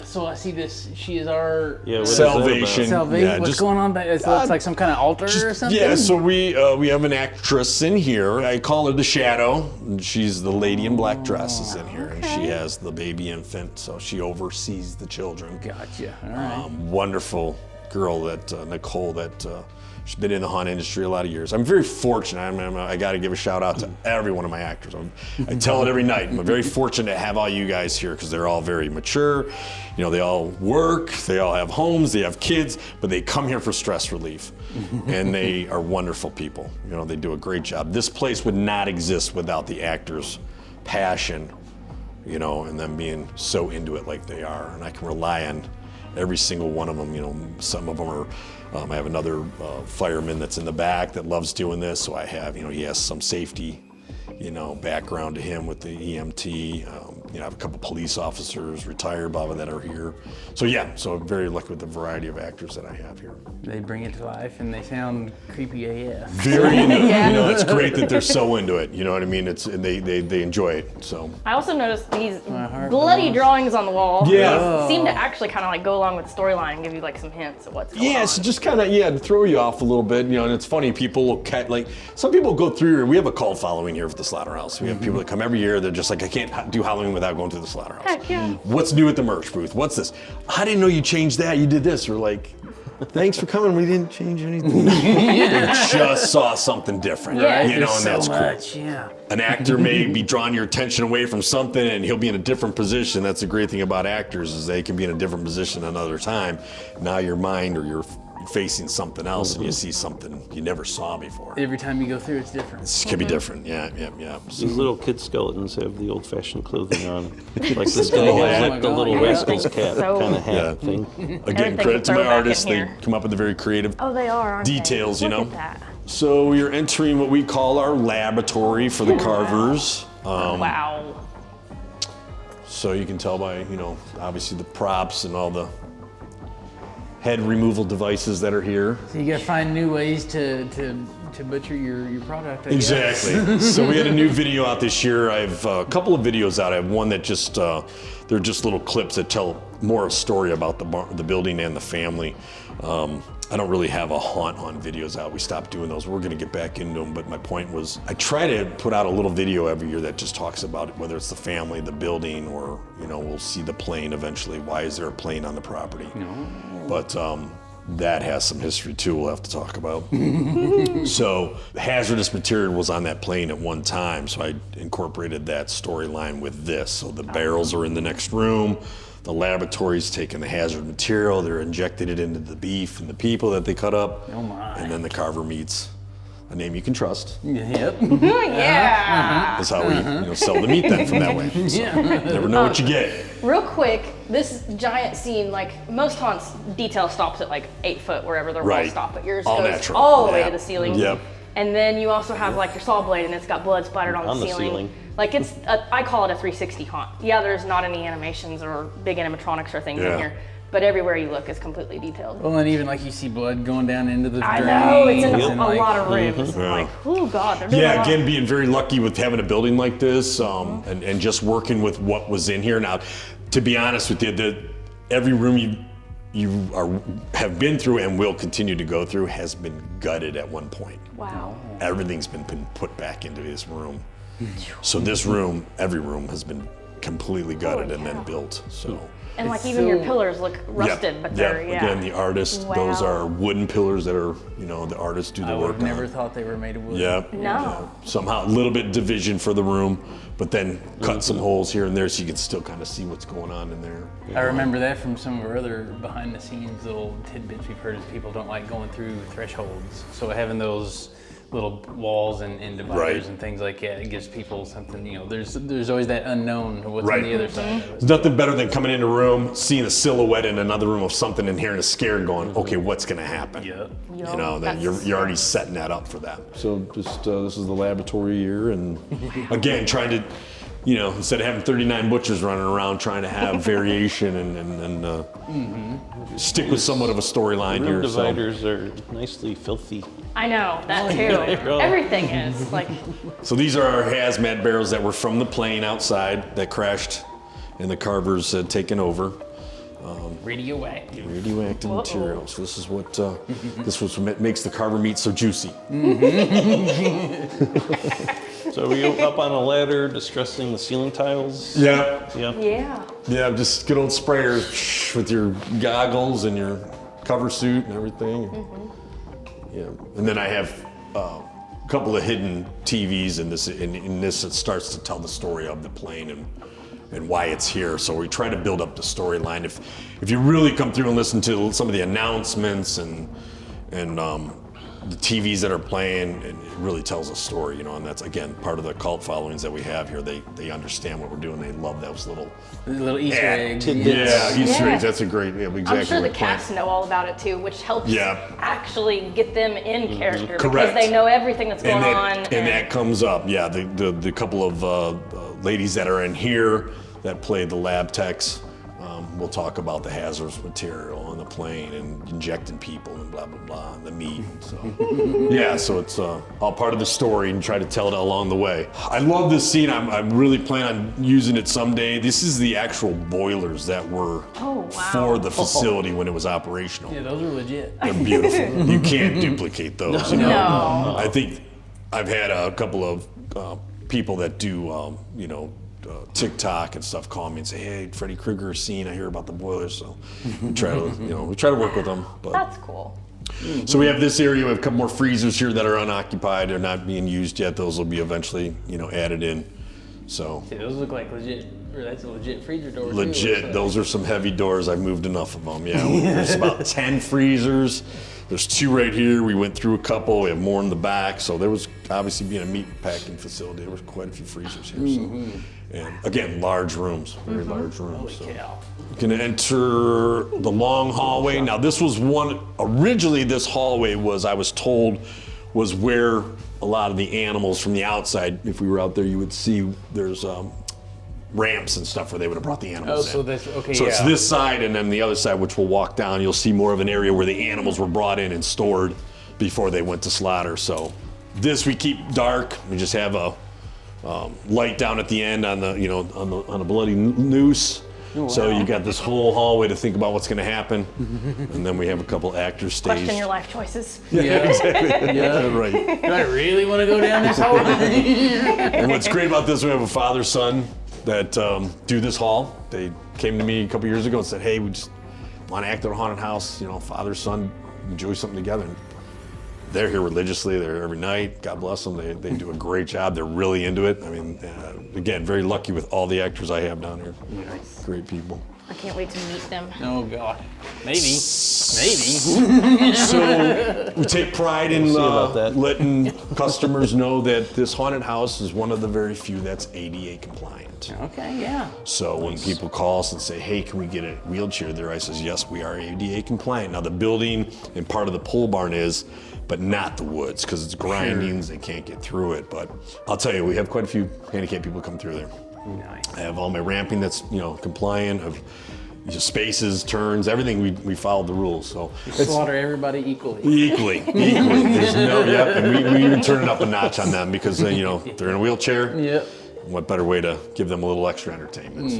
Speaker 1: so I see this. She is our
Speaker 5: Yeah, what is
Speaker 3: salvation.
Speaker 1: salvation.
Speaker 3: Yeah,
Speaker 1: What's going on back? It looks like some kind of altar or something.
Speaker 3: Yeah, so we have an actress in here. I call her the Shadow. And she's the lady in black dress is in here, and she has the baby infant, so she oversees the children.
Speaker 1: Gotcha. All right.
Speaker 3: Wonderful girl that Nicole that. She's been in the hunt industry a lot of years. I'm very fortunate. I got to give a shout out to every one of my actors. I tell it every night. I'm very fortunate to have all you guys here because they're all very mature. You know, they all work, they all have homes, they have kids, but they come here for stress relief. And they are wonderful people. You know, they do a great job. This place would not exist without the actors' passion, you know, and them being so into it like they are. And I can rely on every single one of them. You know, some of them are. I have another fireman that's in the back that loves doing this. So I have, you know, he has some safety, you know, background to him with the EMT. You know, I have a couple police officers, retired, that are here. So yeah, so I'm very lucky with the variety of actors that I have here.
Speaker 1: They bring it to life, and they sound creepy AF.
Speaker 3: Very into it. You know, it's great that they're so into it. You know what I mean? It's and they enjoy it. So
Speaker 4: I also noticed these
Speaker 1: heart
Speaker 4: bloody
Speaker 1: belongs.
Speaker 4: drawings on the wall.
Speaker 3: Yeah.
Speaker 4: They seem to actually kind of like go along with the storyline and give you like some hints of what's going on.
Speaker 3: yeah, so just kind of to throw you off a little bit. You know, and it's funny. People look at like some people go through here. We have a cult following here for the Slaughterhouse. We have people that come every year. They're just like, I can't do Halloween without going to the Slaughterhouse.
Speaker 4: Heck yeah.
Speaker 3: What's new at the merch booth? What's this? I didn't know you changed that. You did this. We're like, thanks for coming. We didn't change anything. They just saw something different.
Speaker 4: Yeah.
Speaker 3: You know,
Speaker 1: There's
Speaker 3: and that's
Speaker 1: so
Speaker 3: cool.
Speaker 1: much, yeah.
Speaker 3: An actor may be drawing your attention away from something and he'll be in a different position. That's the great thing about actors is they can be in a different position another time. Now your mind or you're facing something else and you see something you never saw before.
Speaker 1: Every time you go through, it's different.
Speaker 3: This can be different. Yeah. So,
Speaker 5: These little kid skeletons have the old-fashioned clothing on. Like this guy
Speaker 3: Oh,
Speaker 5: has
Speaker 3: yeah.
Speaker 5: like the
Speaker 1: Oh my
Speaker 5: little
Speaker 1: God.
Speaker 5: rascal's cap
Speaker 4: So-
Speaker 5: kind of hat
Speaker 3: Yeah.
Speaker 5: thing.
Speaker 3: again,
Speaker 4: Everything's
Speaker 3: credit to my
Speaker 4: throwback in
Speaker 3: artists. They
Speaker 4: here.
Speaker 3: come up with the very creative
Speaker 4: Oh, they are, aren't
Speaker 3: details,
Speaker 4: they?
Speaker 3: you know.
Speaker 4: Look at that.
Speaker 3: So you're entering what we call our laboratory for the carvers.
Speaker 4: Wow.
Speaker 3: So you can tell by, you know, obviously the props and all the head removal devices that are here.
Speaker 1: So you gotta find new ways to butcher your product. I guess.
Speaker 3: Exactly. So we had a new video out this year. I have a couple of videos out. I have one that just, they're just little clips that tell more a story about the building and the family. I don't really have a haunt on videos out. We stopped doing those. We're gonna get back into them, but my point was, I try to put out a little video every year that just talks about it, whether it's the family, the building, or, you know, we'll see the plane eventually. Why is there a plane on the property? But that has some history too we'll have to talk about. So hazardous material was on that plane at one time, so I incorporated that storyline with this. So the barrels are in the next room, the laboratory's taking the hazard material, they're injecting it into the beef and the people that they cut up,
Speaker 1: Oh my.
Speaker 3: and then the carver meets a name you can trust.
Speaker 1: Yep.
Speaker 4: Yeah.
Speaker 3: That's how we sell the meat then from that way. So never know what you get.
Speaker 4: Real quick, this giant scene, like most haunts, detail stops at like 8 foot wherever their
Speaker 3: Right.
Speaker 4: walls stop, but yours
Speaker 3: All
Speaker 4: goes
Speaker 3: natural.
Speaker 4: all the way
Speaker 3: Yeah.
Speaker 4: to the ceiling.
Speaker 3: Yep.
Speaker 4: And then you also have like your saw blade, and it's got blood splattered on
Speaker 5: On
Speaker 4: the
Speaker 5: the ceiling.
Speaker 4: Like I call it a 360 haunt. Yeah, there's not any animations or big animatronics or things
Speaker 3: Yeah.
Speaker 4: in here, but everywhere you look is completely detailed.
Speaker 1: Well, and even like you see blood going down into the
Speaker 4: I
Speaker 1: drain.
Speaker 4: know, it's in
Speaker 1: and
Speaker 4: a
Speaker 1: like,
Speaker 4: lot of rooms.
Speaker 3: Yeah.
Speaker 4: Like, oh God, they're doing a
Speaker 3: Yeah,
Speaker 4: lot.
Speaker 3: again, being very lucky with having a building like this, and just working with what was in here. Now, to be honest with you, every room have been through and will continue to go through has been gutted at one point.
Speaker 4: Wow.
Speaker 3: Everything's been put back into this room. So this room, every room has been completely gutted and then built. So.
Speaker 4: And like
Speaker 1: It's
Speaker 4: even your
Speaker 1: so-
Speaker 4: pillars look rusted, but they're
Speaker 3: Again, the artist, those
Speaker 4: Wow.
Speaker 3: are wooden pillars that are, the artists do the
Speaker 1: I would
Speaker 3: work
Speaker 1: have never
Speaker 3: on.
Speaker 1: thought they were made of wood.
Speaker 3: Yeah.
Speaker 4: No.
Speaker 3: Somehow a little bit division for the room, but then cut some holes here and there so you can still kind of see what's going on in there.
Speaker 1: I remember that from some of our other behind the scenes little tidbits we've heard is people don't like going through thresholds. So having those little walls and dividers
Speaker 3: Right.
Speaker 1: and things like that, it gives people something, there's always that unknown of what's
Speaker 3: Right.
Speaker 1: on the other side of it.
Speaker 3: There's nothing better than coming in a room, seeing a silhouette in another room of something and hearing a scare and going, okay, what's gonna happen?
Speaker 1: Yep.
Speaker 3: Then you're already setting that up for them. So just this is the laboratory here, and again, trying to you know, instead of having 39 butchers running around trying to have variation and stick with somewhat of a storyline
Speaker 5: Room
Speaker 3: here.
Speaker 5: dividers are nicely filthy.
Speaker 4: I know, that too. Everything is like.
Speaker 3: So these are our hazmat barrels that were from the plane outside that crashed, and the Carvers had taken over.
Speaker 1: Radioactive.
Speaker 3: Radioactive material. So this is what makes the Carver meat so juicy.
Speaker 5: So are you up on a ladder distressing the ceiling tiles?
Speaker 3: Yeah.
Speaker 4: Yeah.
Speaker 3: Yeah, just good old sprayers with your goggles and your cover suit and everything. Yeah, and then I have a couple of hidden TVs in this. In this, it starts to tell the story of the plane and why it's here. So we try to build up the storyline. If you really come through and listen to some of the announcements and the TVs that are playing, it really tells a story, you know, and that's again part of the cult followings that we have here. They understand what we're doing. They love those little
Speaker 1: Easter eggs.
Speaker 3: Yeah, Easter
Speaker 4: Yeah.
Speaker 3: eggs. That's a great, exactly.
Speaker 4: I'm sure the
Speaker 3: right point.
Speaker 4: cast know all about it too, which helps
Speaker 3: Yeah.
Speaker 4: actually get them in character
Speaker 3: Correct.
Speaker 4: because they know everything that's going on.
Speaker 3: And that comes up. Yeah, the couple of ladies that are in here that play the lab techs. We'll talk about the hazardous material on the plane and injecting people and blah, blah, blah, and the meat. So, yeah, so it's all part of the story and try to tell it along the way. I love this scene. I'm really planning on using it someday. This is the actual boilers that were for the facility when it was operational.
Speaker 1: Yeah, those are legit.
Speaker 3: They're beautiful. You can't duplicate those. You know?
Speaker 4: No.
Speaker 3: I think I've had a couple of people that do, TikTok and stuff call me and say, "Hey, Freddy Krueger scene. I hear about the boilers." So we try to work with them. But
Speaker 4: That's cool.
Speaker 3: so we have this area. We have a couple more freezers here that are unoccupied. They're not being used yet. Those will be eventually, added in. So
Speaker 1: See, those look like legit. Or that's a legit freezer door. too,
Speaker 3: legit.
Speaker 1: so.
Speaker 3: Those are some heavy doors. I've moved enough of them. Yeah, there's about 10 freezers. There's 2 right here. We went through a couple. We have more in the back. So there was obviously being a meat packing facility. There was quite a few freezers here. So, and again, large rooms, very large rooms. So.
Speaker 1: Cow.
Speaker 3: You can enter the long hallway. Now this was originally this hallway was, I was told, was where a lot of the animals from the outside, if we were out there, you would see there's ramps and stuff where they would have brought the animals in.
Speaker 1: so that's, okay,
Speaker 3: So
Speaker 1: yeah.
Speaker 3: it's this side and then the other side, which we'll walk down, you'll see more of an area where the animals were brought in and stored before they went to slaughter. So this we keep dark. We just have a light down at the end on the, on a bloody noose.
Speaker 1: Oh, wow.
Speaker 3: So you got this whole hallway to think about what's going to happen, and then we have a couple actors staged.
Speaker 4: Question your life choices.
Speaker 3: Yeah, exactly. Yeah, right.
Speaker 1: Do I really want to go down this hallway?
Speaker 3: And what's great about this, we have a father-son that do this hall. They came to me a couple years ago and said, "Hey, we just want to act at a haunted house. Father, son, enjoy something together." And they're here religiously. They're here every night. God bless them. They do a great job. They're really into it. I mean, again, very lucky with all the actors I have down here.
Speaker 1: Nice.
Speaker 3: Great people.
Speaker 4: I can't wait to meet them.
Speaker 1: Oh God. Maybe.
Speaker 3: So we take pride in
Speaker 5: see about that.
Speaker 3: letting customers know that this haunted house is one of the very few that's ADA compliant.
Speaker 1: Okay. Yeah.
Speaker 3: So when people call us and say, "Hey, can we get a wheelchair there?" I says, "Yes, we are ADA compliant." Now the building and part of the pole barn is, but not the woods because it's grindings. They can't get through it. But I'll tell you, we have quite a few handicapped people come through there.
Speaker 1: Nice.
Speaker 3: I have all my ramping that's compliant. Of spaces, turns, everything. We followed the rules. So
Speaker 1: Slaughter everybody equally.
Speaker 3: equally. There's and we even turn it up a notch on them because they're in a wheelchair.
Speaker 1: Yep.
Speaker 3: What better way to give them a little extra entertainment?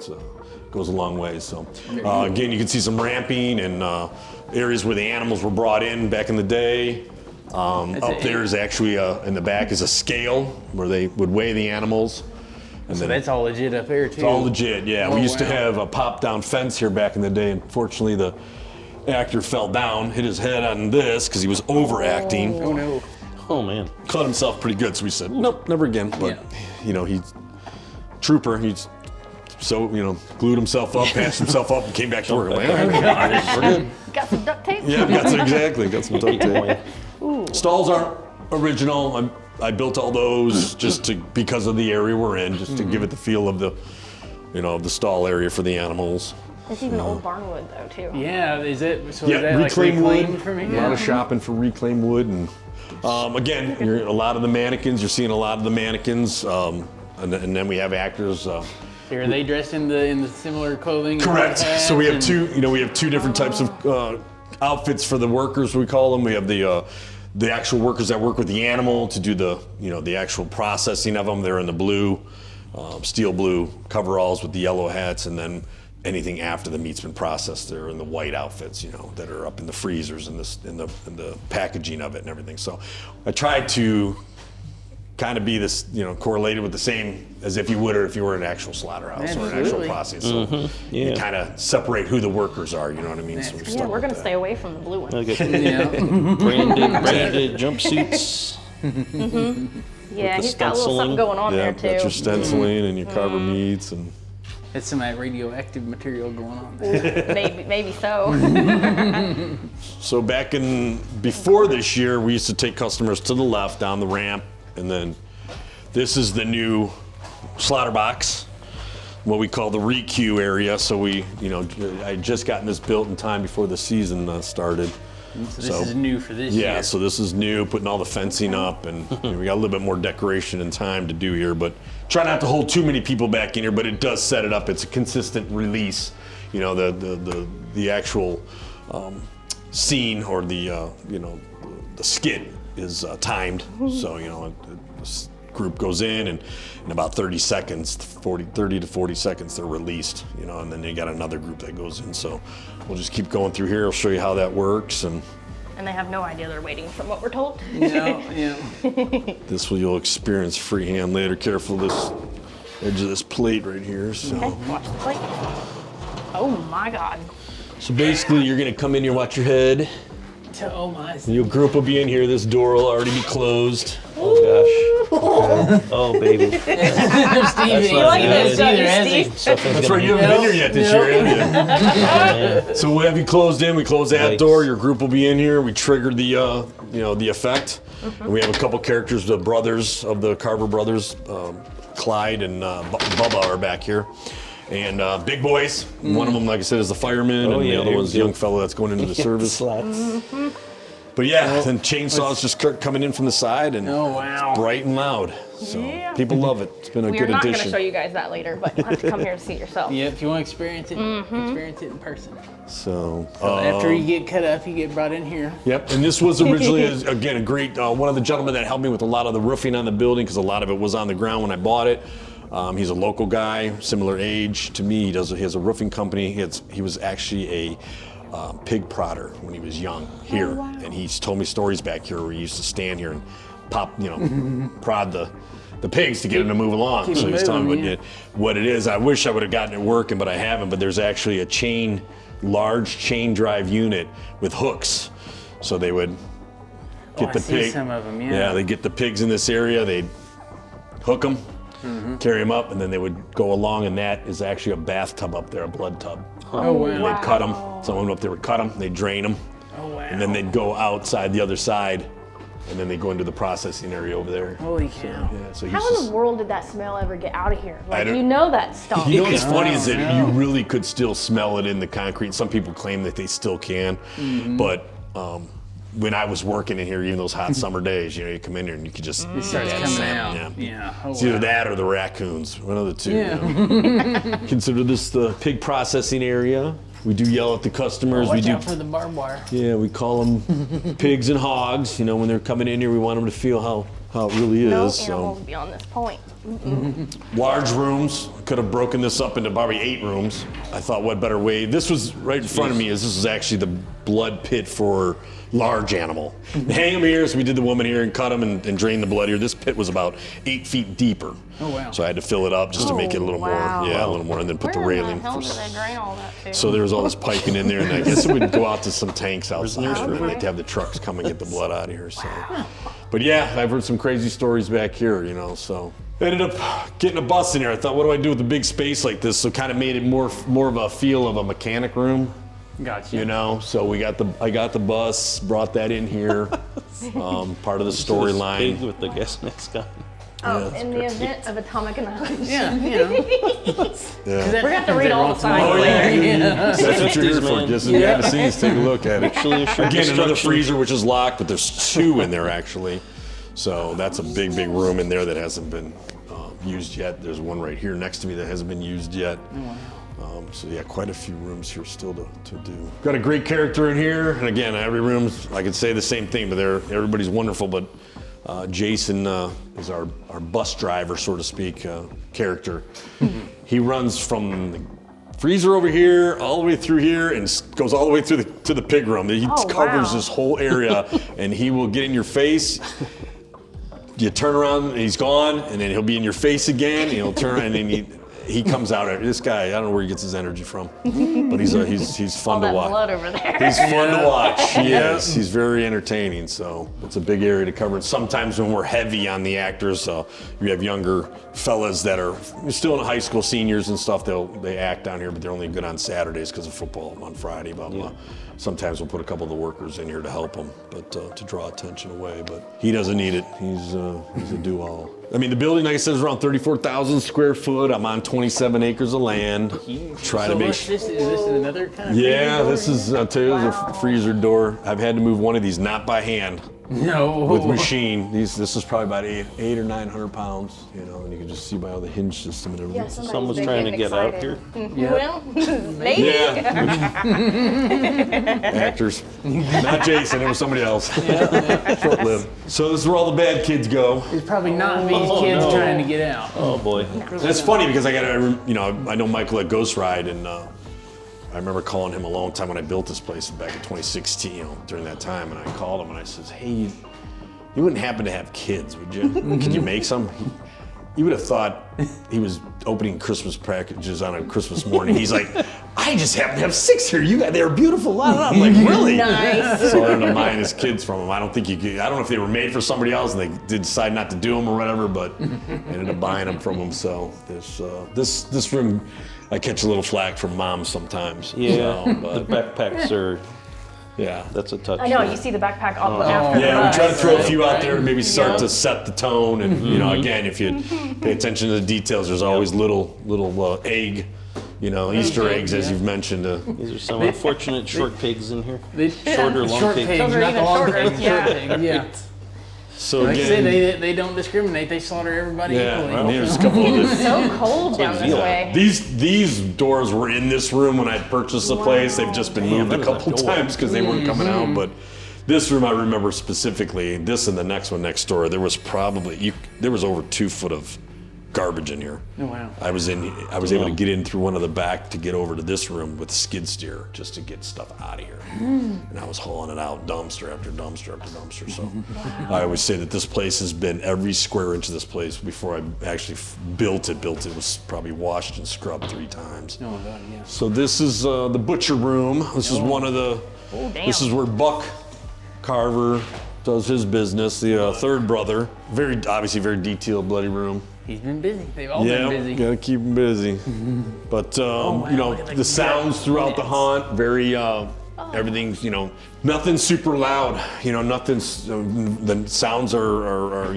Speaker 3: So it goes a long way. So again, you can see some ramping and areas where the animals were brought in back in the day. Up there is actually in the back is a scale where they would weigh the animals. And
Speaker 1: So that's all legit up there too.
Speaker 3: it's all legit, yeah.
Speaker 1: Oh,
Speaker 3: We used to
Speaker 1: wow.
Speaker 3: have a pop-down fence here back in the day. Unfortunately, the actor fell down, hit his head on this because he was overacting.
Speaker 1: Oh no.
Speaker 5: Oh man.
Speaker 3: Cut himself pretty good, so we said, nope, never again. But, he's trooper. He's so, glued himself up, patched himself up, and came back to work. I'm like, all right, we're good.
Speaker 4: Got some duct tape?
Speaker 3: Yeah, got some duct tape. Stalls aren't original. I built all those just because of the area we're in, just to give it the feel of the, the stall area for the animals.
Speaker 4: There's even old barnwood though too.
Speaker 1: Yeah. Is it? So
Speaker 3: Yeah,
Speaker 1: is that like
Speaker 3: reclaimed
Speaker 1: reclaimed
Speaker 3: wood.
Speaker 1: for me?
Speaker 3: A lot of shopping for reclaimed wood, and again, a lot of the mannequins. You're seeing a lot of the mannequins. and then we have actors.
Speaker 1: Are they dressed in the similar clothing?
Speaker 3: Correct. So we have
Speaker 1: and-
Speaker 3: two different types of outfits for the workers, we call them. We have the actual workers that work with the animal to do the actual processing of them. They're in the blue, steel blue coveralls with the yellow hats, and then anything after the meat's been processed, they're in the white outfits, that are up in the freezers and in the packaging of it and everything. So I tried to kind of be this, correlated with the same as if you would or if you were in an actual slaughterhouse or an actual processing. So you kind of separate who the workers are, you know what I mean? So
Speaker 4: Yeah, we're gonna stay away from the blue one.
Speaker 5: Okay.
Speaker 1: Yeah.
Speaker 5: branded jumpsuits.
Speaker 4: Yeah,
Speaker 5: the
Speaker 4: he's got a little something
Speaker 5: stenciling.
Speaker 4: going on there
Speaker 3: got your
Speaker 4: too.
Speaker 3: stenciling and your Carver meats and.
Speaker 1: It's some of that radioactive material going on there.
Speaker 4: Maybe so.
Speaker 3: So before this year, we used to take customers to the left down the ramp, and then this is the new slaughter box, what we call the REQ area. So I just gotten this built in time before the season started.
Speaker 1: So this is new for this year.
Speaker 3: Yeah, so this is new, putting all the fencing up, and we got a little bit more decoration and time to do here, but try not to hold too many people back in here, but it does set it up. It's a consistent release. The actual scene or the skit is timed. So, this group goes in, and in about 30 to 40 seconds, they're released, and then they got another group that goes in. So we'll just keep going through here. I'll show you how that works. And
Speaker 4: And they have no idea they're waiting from what we're told.
Speaker 1: Yeah.
Speaker 3: this you'll experience freehand later. Careful this edge of this plate right here. So.
Speaker 4: Okay, watch the plate. Oh my God.
Speaker 3: So basically, you're gonna come in here, watch your head.
Speaker 1: Oh my.
Speaker 3: Your group will be in here. This door will already be closed.
Speaker 5: Oh gosh. Oh baby.
Speaker 1: Stevie.
Speaker 4: You like this,
Speaker 1: It's
Speaker 4: don't you,
Speaker 1: either, has he?
Speaker 5: Something's
Speaker 3: That's
Speaker 5: gonna
Speaker 3: right, you haven't been here yet this year, have you? So we'll have you closed in. We close that
Speaker 5: Yikes.
Speaker 3: door. Your group will be in here. We trigger the the effect. And we have a couple characters, the brothers of the Carver brothers, Clyde and Bubba are back here. And big boys. One of them, like I said, is the fireman, and the
Speaker 5: yeah,
Speaker 3: other one's the
Speaker 5: yeah.
Speaker 3: young fellow that's going into the service.
Speaker 5: Slots.
Speaker 3: But yeah, then chainsaws just coming in from the side, and
Speaker 1: Oh, wow.
Speaker 3: bright and loud. So
Speaker 4: Yeah.
Speaker 3: people love it. It's been a
Speaker 4: We're
Speaker 3: good
Speaker 4: not going to
Speaker 3: addition.
Speaker 4: show you guys that later, but you'll have to come here to see it yourself.
Speaker 1: Yeah, if you want to experience it, experience it in person.
Speaker 3: So
Speaker 1: After you get cut up, you get brought in here.
Speaker 3: yep, and this was originally, again, a great, one of the gentlemen that helped me with a lot of the roofing on the building, because a lot of it was on the ground when I bought it. He's a local guy, similar age to me. He has a roofing company. He was actually a pig prodder when he was young here.
Speaker 4: Oh, wow.
Speaker 3: And he's told me stories back here where he used to stand here and pop, prod the pigs to get them to move along.
Speaker 1: keep
Speaker 3: So
Speaker 1: them
Speaker 3: he's telling me
Speaker 1: moving,
Speaker 3: what it is. I wish I would have gotten it working, but I haven't. But there's actually a large chain drive unit with hooks. So they would get
Speaker 1: I
Speaker 3: the
Speaker 1: see
Speaker 3: pig.
Speaker 1: some of 'em, yeah.
Speaker 3: Yeah, they get the pigs in this area. They'd hook them, carry them up, and then they would go along, and that is actually a bathtub up there, a blood tub.
Speaker 1: Oh, wow.
Speaker 3: And they'd cut them. Someone up there would cut them, they'd drain them,
Speaker 1: Oh, wow.
Speaker 3: and then they'd go outside the other side, and then they go into the processing area over there.
Speaker 1: Holy cow.
Speaker 3: Yeah, so
Speaker 4: How in the world did that smell ever get out of here? Like,
Speaker 3: don't-
Speaker 4: you know that stunk.
Speaker 3: You know what's funny is that
Speaker 1: Oh,
Speaker 3: you really could still smell it in the concrete. Some people claim that they still can, but when I was working in here, even those hot summer days, you come in here and you could just
Speaker 1: It starts coming out.
Speaker 3: Yeah.
Speaker 1: Yeah. Oh,
Speaker 3: It's either
Speaker 1: wow.
Speaker 3: that or the raccoons, one of the two.
Speaker 1: Yeah.
Speaker 3: Consider this the pig processing area. We do yell at the customers.
Speaker 1: Watch
Speaker 3: we do,
Speaker 1: out for the barbed wire.
Speaker 3: yeah, we call them pigs and hogs. When they're coming in here, we want them to feel how it really
Speaker 4: No
Speaker 3: is.
Speaker 4: animal
Speaker 3: So
Speaker 4: would be on this point.
Speaker 3: large rooms. Could have broken this up into probably 8 rooms. I thought, what better way? This was right in front of me. This is actually the blood pit for large animal. They hang them here, so we did the woman here and cut them and drain the blood here. This pit was about 8 feet deeper.
Speaker 1: Oh, wow.
Speaker 3: So I had to fill it up just to make it a little
Speaker 4: wow.
Speaker 3: more, a little more, and then put
Speaker 4: Where
Speaker 3: the
Speaker 4: in
Speaker 3: railing.
Speaker 4: the hell did they drain all that to?
Speaker 3: So there was all this piping in there, and I guess it would go out to some tanks outside, and then
Speaker 4: Okay.
Speaker 3: they'd have the trucks come and get the blood out of here. So, but yeah, I've heard some crazy stories back here, So I ended up getting a bus in here. I thought, what do I do with a big space like this? So kind of made it more of a feel of a mechanic room.
Speaker 1: Gotcha.
Speaker 3: So I got the bus, brought that in here, part of the
Speaker 5: Pig
Speaker 3: storyline.
Speaker 5: with the gas mask on.
Speaker 4: In the event of atomic annihilation.
Speaker 1: Yeah,
Speaker 3: Yeah.
Speaker 4: We're going to have to read all the signs
Speaker 3: Oh, yeah.
Speaker 4: later.
Speaker 3: That's what you're here for.
Speaker 5: Man.
Speaker 3: Just if you haven't seen this, take a look at it.
Speaker 5: Actually, assured
Speaker 3: Again, another
Speaker 5: destruction.
Speaker 3: freezer which is locked, but there's 2 in there actually. So that's a big room in there that hasn't been used yet. There's one right here next to me that hasn't been used yet. So yeah, quite a few rooms here still to do. Got a great character in here, and again, every room's, I could say the same thing, but everybody's wonderful, but Jason is our bus driver, so to speak, character. He runs from the freezer over here, all the way through here, and goes all the way through to the pig room. He covers this whole area, and he will get in your face. You turn around, and he's gone, and then he'll be in your face again, and he'll turn, and then he comes out. This guy, I don't know where he gets his energy from, but he's fun to watch.
Speaker 4: Blood over there.
Speaker 3: He's fun to watch. Yes, he's very entertaining. So it's a big area to cover. And sometimes when we're heavy on the actors, we have younger fellas that are still in high school, seniors and stuff. They act down here, but they're only good on Saturdays because of football on Friday. Blah blah. Sometimes we'll put a couple of the workers in here to help him, but to draw attention away. But he doesn't need it. He's a do-all. I mean, the building, like I said, is around 34,000 square foot. I'm on 27 acres of land. Try to make.
Speaker 1: Is this another kind of?
Speaker 3: Yeah, this is. I'll tell you, this is a freezer door. I've had to move one of these, not by hand.
Speaker 1: No.
Speaker 3: With machine. This is probably about 800 or 900 pounds. You know, and you can just see by all the hinge system and everything.
Speaker 4: Yeah,
Speaker 5: Someone's trying to get out here.
Speaker 4: Well, maybe.
Speaker 3: Yeah. Actors. Not Jason, it was somebody else. Short-lived. So this is where all the bad kids go.
Speaker 1: It's probably not these kids trying to get out.
Speaker 5: Oh boy.
Speaker 3: It's funny because I know Michael at Ghost Ride, and I remember calling him a long time when I built this place back in 2016, during that time, and I called him and I says, hey, you wouldn't happen to have kids, would you? Could you make some? You would have thought he was opening Christmas packages on a Christmas morning. He's like, I just happen to have 6 here. They're beautiful. I'm like, really?
Speaker 4: Nice.
Speaker 3: So I ended up buying his kids from him. I don't know if they were made for somebody else and they did decide not to do them or whatever, but ended up buying them from him. So this room, I catch a little flack from moms sometimes.
Speaker 5: Yeah,
Speaker 3: So, but,
Speaker 5: the backpacks are.
Speaker 3: yeah.
Speaker 5: That's a touch.
Speaker 4: I know, you see the backpack after the
Speaker 3: Yeah, we try to
Speaker 4: bus.
Speaker 3: throw a few out there to maybe start to set the tone. And, again, if you pay attention to the details, there's always little egg, Easter eggs, as you've mentioned.
Speaker 5: These are some unfortunate short pigs in here.
Speaker 1: Shorter,
Speaker 5: long
Speaker 1: short
Speaker 5: pigs.
Speaker 1: pigs,
Speaker 4: Those are
Speaker 1: not the
Speaker 4: even
Speaker 1: long
Speaker 4: shorter,
Speaker 1: pigs.
Speaker 4: yeah.
Speaker 1: Short pigs, yeah.
Speaker 3: So
Speaker 1: Like I
Speaker 3: again,
Speaker 1: say, they don't discriminate. They slaughter everybody equally.
Speaker 3: and here's a couple of
Speaker 4: It's so cold down this way.
Speaker 3: These doors were in this room when I purchased the place. They've just been moved
Speaker 5: that
Speaker 3: a
Speaker 5: is a
Speaker 3: couple
Speaker 5: door.
Speaker 3: times because they weren't coming out. But this room I remember specifically. This and the next one next door. There was over 2 foot of garbage in here.
Speaker 1: Oh, wow.
Speaker 3: I was able to get in through one of the back to get over to this room with a skid steer just to get stuff out of here. And I was hauling it out dumpster after dumpster after dumpster. So I always say that this place has been, every square inch of this place before I actually built it was probably washed and scrubbed 3 times.
Speaker 1: Oh, God, yeah.
Speaker 3: So this is the butcher room. This is one of the, this is where Buck Carver does his business, the third brother. Obviously very detailed, bloody room.
Speaker 1: He's been busy. They've all been busy.
Speaker 3: Gotta keep him busy. But
Speaker 1: look at
Speaker 3: the sounds throughout the haunt, very everything's nothing super loud. Nothing's the sounds are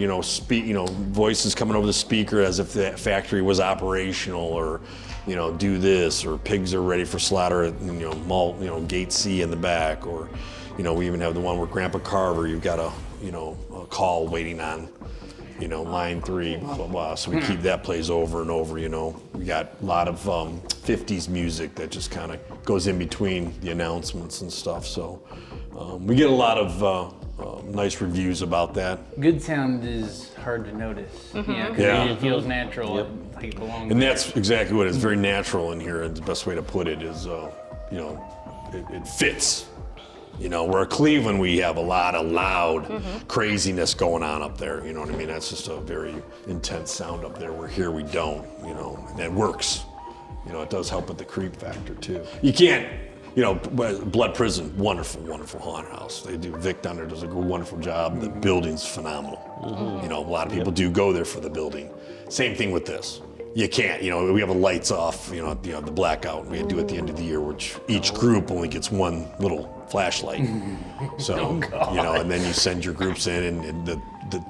Speaker 3: voices coming over the speaker as if the factory was operational, or do this, or pigs are ready for slaughter at gate C in the back, or we even have the one where Grandpa Carver, you've got a call waiting on line 3, blah, blah, blah. So we keep that plays over and over, We got a lot of 50s music that just kind of goes in between the announcements and stuff. So we get a lot of nice reviews about that.
Speaker 1: Good sound is hard to notice. It feels natural. Like it belongs.
Speaker 3: And that's exactly what it is. Very natural in here. And the best way to put it is, it fits. Where Cleveland, we have a lot of loud craziness going on up there. You know what I mean? That's just a very intense sound up there. Where here we don't, and it works. It does help with the creep factor too. You can't, Blood Prison, wonderful, wonderful haunted house. They do, Vic down there does a wonderful job. The building's phenomenal. A lot of people do go there for the building. Same thing with this. You can't, we have the lights off, the blackout we do at the end of the year, which each group only gets one little flashlight. So, and then you send your groups in, and the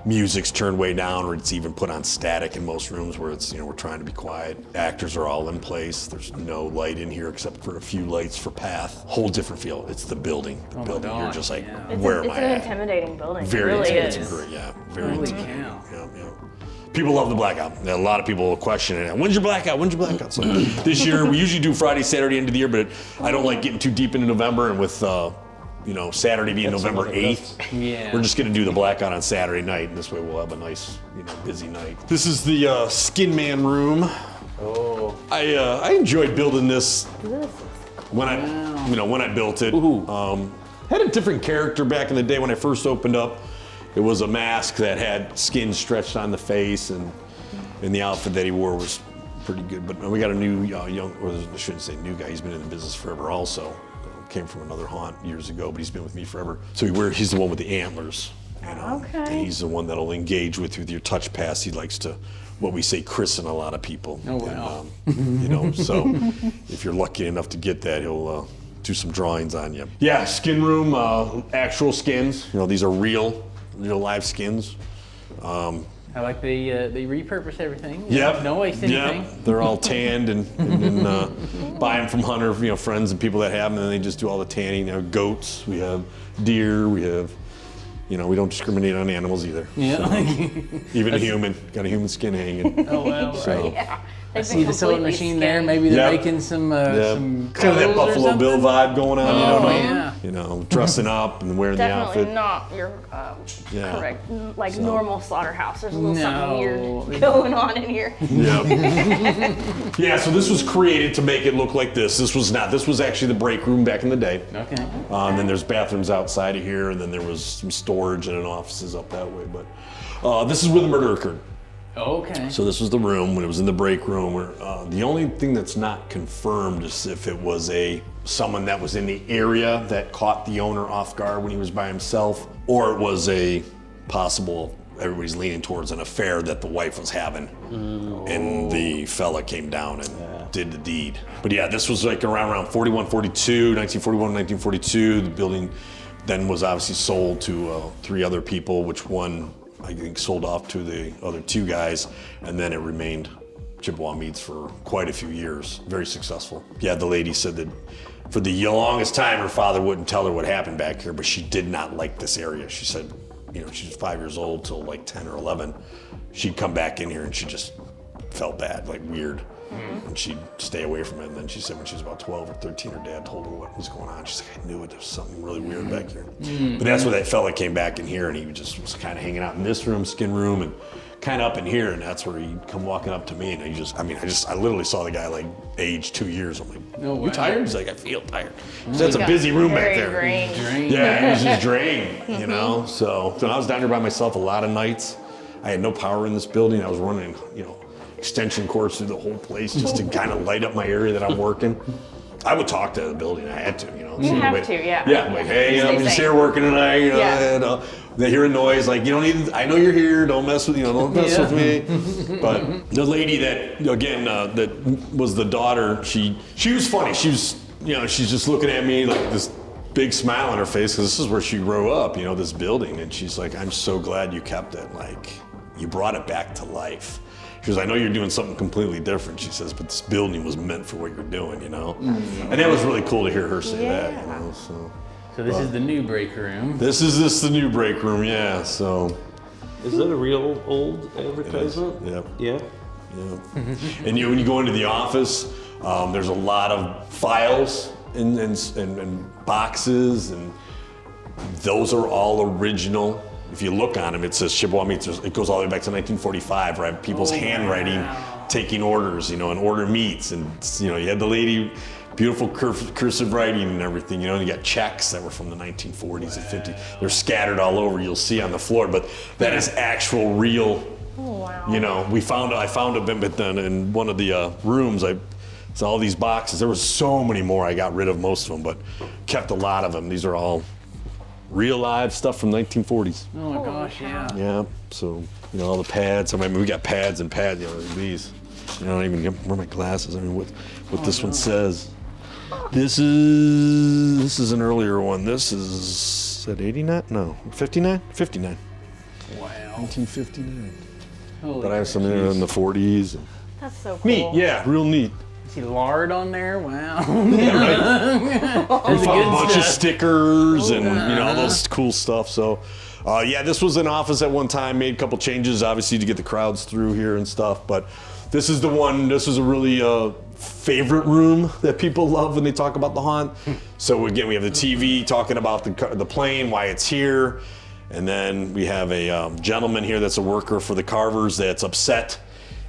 Speaker 3: music's turned way down, or it's even put on static in most rooms where it's, we're trying to be quiet. Actors are all in place. There's no light in here except for a few lights for path. Whole different feel. It's the building. The building. You're just like, where am I
Speaker 4: It's an
Speaker 3: at?
Speaker 4: intimidating building.
Speaker 3: Very
Speaker 4: it really
Speaker 3: intimidating.
Speaker 4: is.
Speaker 3: Very
Speaker 1: Holy
Speaker 3: intimidating.
Speaker 1: cow.
Speaker 3: Yeah. People love the blackout. A lot of people question it. When's your blackout? When's your blackout? So this year, we usually do Friday, Saturday, end of the year, but I don't like getting too deep into November, and with Saturday being November 8th, we're just gonna do the blackout on Saturday night, and this way we'll have a nice, busy night. This is the Skin Man room. Oh. I enjoyed building this when I built it. Had a different character back in the day when I first opened up. It was a mask that had skin stretched on the face, and the outfit that he wore was pretty good. But we got a new or I shouldn't say new guy. He's been in the business forever. Also, came from another haunt years ago, but he's been with me forever. So he's the one with the antlers.
Speaker 4: Okay.
Speaker 3: And he's the one that'll engage with your touch pass. He likes to, what we say, christen a lot of people.
Speaker 1: Oh wow.
Speaker 3: And, so if you're lucky enough to get that, he'll do some drawings on you. Yeah, skin room, actual skins. These are real live skins.
Speaker 1: I like they repurpose everything.
Speaker 3: Yep.
Speaker 1: No waste anything.
Speaker 3: Yep. They're all tanned and buy them from hunter, friends and people that have them, and then they just do all the tanning. Goats, we have deer, we have, we don't discriminate on animals either.
Speaker 1: Yeah.
Speaker 3: So, even a human, got a human skin hanging.
Speaker 1: Oh wow.
Speaker 3: So.
Speaker 4: Yeah.
Speaker 1: I see the sewing machine there. Maybe they're making some
Speaker 3: kind of that
Speaker 1: clothes
Speaker 3: Buffalo
Speaker 1: or
Speaker 3: Bill vibe going on.
Speaker 1: Yeah.
Speaker 3: Dressing up and wearing the
Speaker 4: Definitely
Speaker 3: outfit.
Speaker 4: not your correct, normal slaughterhouse. There's a little something weird going on in here.
Speaker 3: Yeah, so this was created to make it look like this. This was actually the break room back in the day.
Speaker 1: Okay.
Speaker 3: And then there's bathrooms outside of here, and then there was some storage and an offices up that way. But this is where the murder occurred.
Speaker 1: Okay.
Speaker 3: So this was the room when it was in the break room. Where the only thing that's not confirmed is if it was someone that was in the area that caught the owner off guard when he was by himself, or it was a possible, everybody's leaning towards an affair that the wife was having, and the fella came down and did the deed. But yeah, this was like around 41, 42, 1941, 1942. The building then was obviously sold to 3 other people, which one I think sold off to the other 2 guys, and then it remained Chippewa Meats for quite a few years. Very successful. Yeah, the lady said that for the longest time her father wouldn't tell her what happened back here, but she did not like this area. She said, she was 5 years old till like 10 or 11. She'd come back in here and she just felt bad, like weird. And she'd stay away from it. And then she said when she was about 12 or 13, her dad told her what was going on. She's like, I knew it. There was something really weird back here. But that's where that fella came back in here, and he just was kind of hanging out in this room, skin room, and kind of up in here. And that's where he'd come walking up to me, and I literally saw the guy like age 2 years. I'm like, you tired? He's like, I feel tired. So that's a busy room back there.
Speaker 4: Drained.
Speaker 3: Yeah, he was just drained, So I was down here by myself a lot of nights. I had no power in this building. I was running, extension cords through the whole place just to kind of light up my area that I'm working. I would talk to the building. I had to,
Speaker 4: You have to, yeah.
Speaker 3: Yeah, I'm like, hey, I'm just here working tonight. And, they hear a noise, like, you don't need. I know you're here. Don't mess with don't mess with me. But the lady that that was the daughter. She was funny. She was she's just looking at me like this big smile on her face because this is where she grew up. This building, and she's like, I'm so glad you kept it. Like, you brought it back to life. She goes, I know you're doing something completely different, she says, but this building was meant for what you're doing, And that was really cool to hear her say that,
Speaker 1: So this is the new break room.
Speaker 3: This is the new break room, yeah, so.
Speaker 5: Is that a real old advertisement?
Speaker 3: Yep.
Speaker 5: Yeah?
Speaker 3: Yeah. And when you go into the office, there's a lot of files and boxes, and those are all original. If you look on them, it says Chippewa Meats. It goes all the way back to 1945, right? People's handwriting, taking orders, and order meats. And, you had the lady, beautiful cursive writing and everything, and you got checks that were from the 1940s and 50s. They're scattered all over, you'll see on the floor, but that is actual real, I found a bit in one of the rooms. So all these boxes, there was so many more. I got rid of most of them, but kept a lot of them. These are all real live stuff from 1940s.
Speaker 1: Oh my gosh, yeah.
Speaker 3: Yeah, so, all the pads. We got pads and pads, these. I don't even wear my glasses. What this one says. This is an earlier one. This is at 89? No, 59? 59.
Speaker 1: Wow.
Speaker 3: 1959.
Speaker 1: Holy
Speaker 3: but I have some in the 40s.
Speaker 4: That's so cool.
Speaker 3: Neat, yeah, real neat.
Speaker 1: See lard on there? Wow.
Speaker 3: Yeah, right. We found a bunch of stickers and all those cool stuff. So Yeah, this was an office at one time. Made a couple changes, obviously, to get the crowds through here and stuff. But this is the one. This is a really favorite room that people love when they talk about the haunt. So again, we have the TV talking about the plane, why it's here, and then we have a gentleman here that's a worker for the Carvers that's upset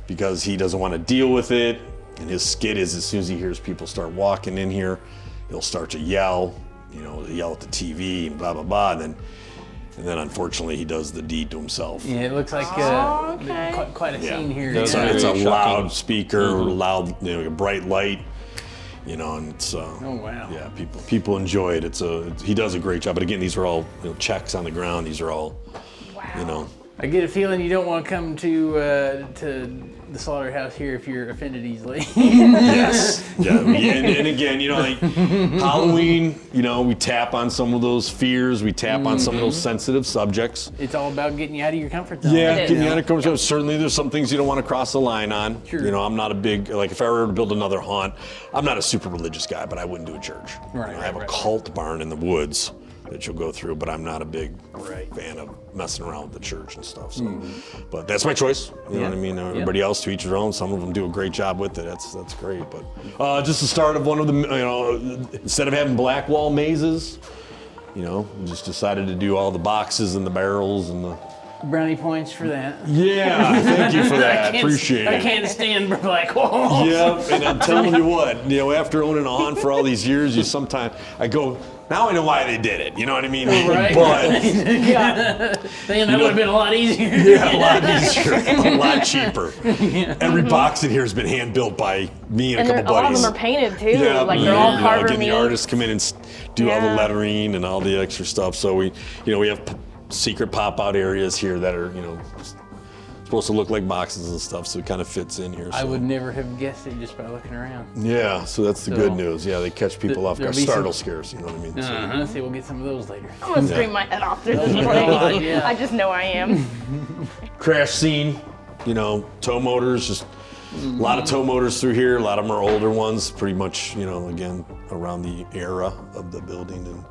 Speaker 3: because he doesn't want to deal with it. And his skit is, as soon as he hears people start walking in here, he'll start to yell, yell at the TV and blah blah blah, and then unfortunately he does the deed to himself.
Speaker 1: Yeah, it looks like quite a scene here.
Speaker 3: It's a loud speaker, loud, a bright light, and it's.
Speaker 1: Oh wow.
Speaker 3: Yeah, people enjoy it. He does a great job. But again, these are all checks on the ground. These are all,
Speaker 1: I get a feeling you don't want to come to the Slaughterhouse here if you're offended easily.
Speaker 3: Yes. Yeah. And again, like Halloween, we tap on some of those fears. We tap on some of those sensitive subjects.
Speaker 1: It's all about getting you out of your comfort zone.
Speaker 3: Yeah, getting you out of comfort zone. Certainly, there's some things you don't want to cross the line on.
Speaker 1: Sure.
Speaker 3: I'm not a big, if I were to build another haunt, I'm not a super religious guy, but I wouldn't do a church.
Speaker 1: Right.
Speaker 3: I have a cult barn in the woods that you'll go through, but I'm not a big fan of messing around with the church and stuff. So, but that's my choice. You know what I mean? Everybody else to each their own. Some of them do a great job with it. That's great. But just the start of one of the, instead of having black wall mazes, we just decided to do all the boxes and the barrels and the.
Speaker 1: Brownie points for that.
Speaker 3: Yeah, thank you for that. I appreciate it.
Speaker 1: I can't stand black walls.
Speaker 3: Yeah, and I'm telling you what, after owning a haunt for all these years, sometimes I go, now I know why they did it. You know what I mean?
Speaker 1: Right.
Speaker 3: But
Speaker 1: Man, that would have been a lot easier.
Speaker 3: Yeah, a lot easier, a lot cheaper. Every box in here has been hand built by me and a couple buddies.
Speaker 4: All of them are painted too.
Speaker 3: Yeah,
Speaker 4: they're all Carver
Speaker 3: again,
Speaker 4: meat.
Speaker 3: the artists come in and do all the lettering and all the extra stuff. So we have secret pop-out areas here that are, supposed to look like boxes and stuff, so it kind of fits in here. So.
Speaker 1: I would never have guessed it just by looking around.
Speaker 3: Yeah, so that's the good news. Yeah, they catch people off guard, startle scares, you know what I mean?
Speaker 1: See, we'll get some of those later.
Speaker 4: I'm gonna scream my head off through this place.
Speaker 1: Yeah.
Speaker 4: I just know I am.
Speaker 3: Crash scene, tow motors, just a lot of tow motors through here. A lot of them are older ones, pretty much, again, around the era of the building and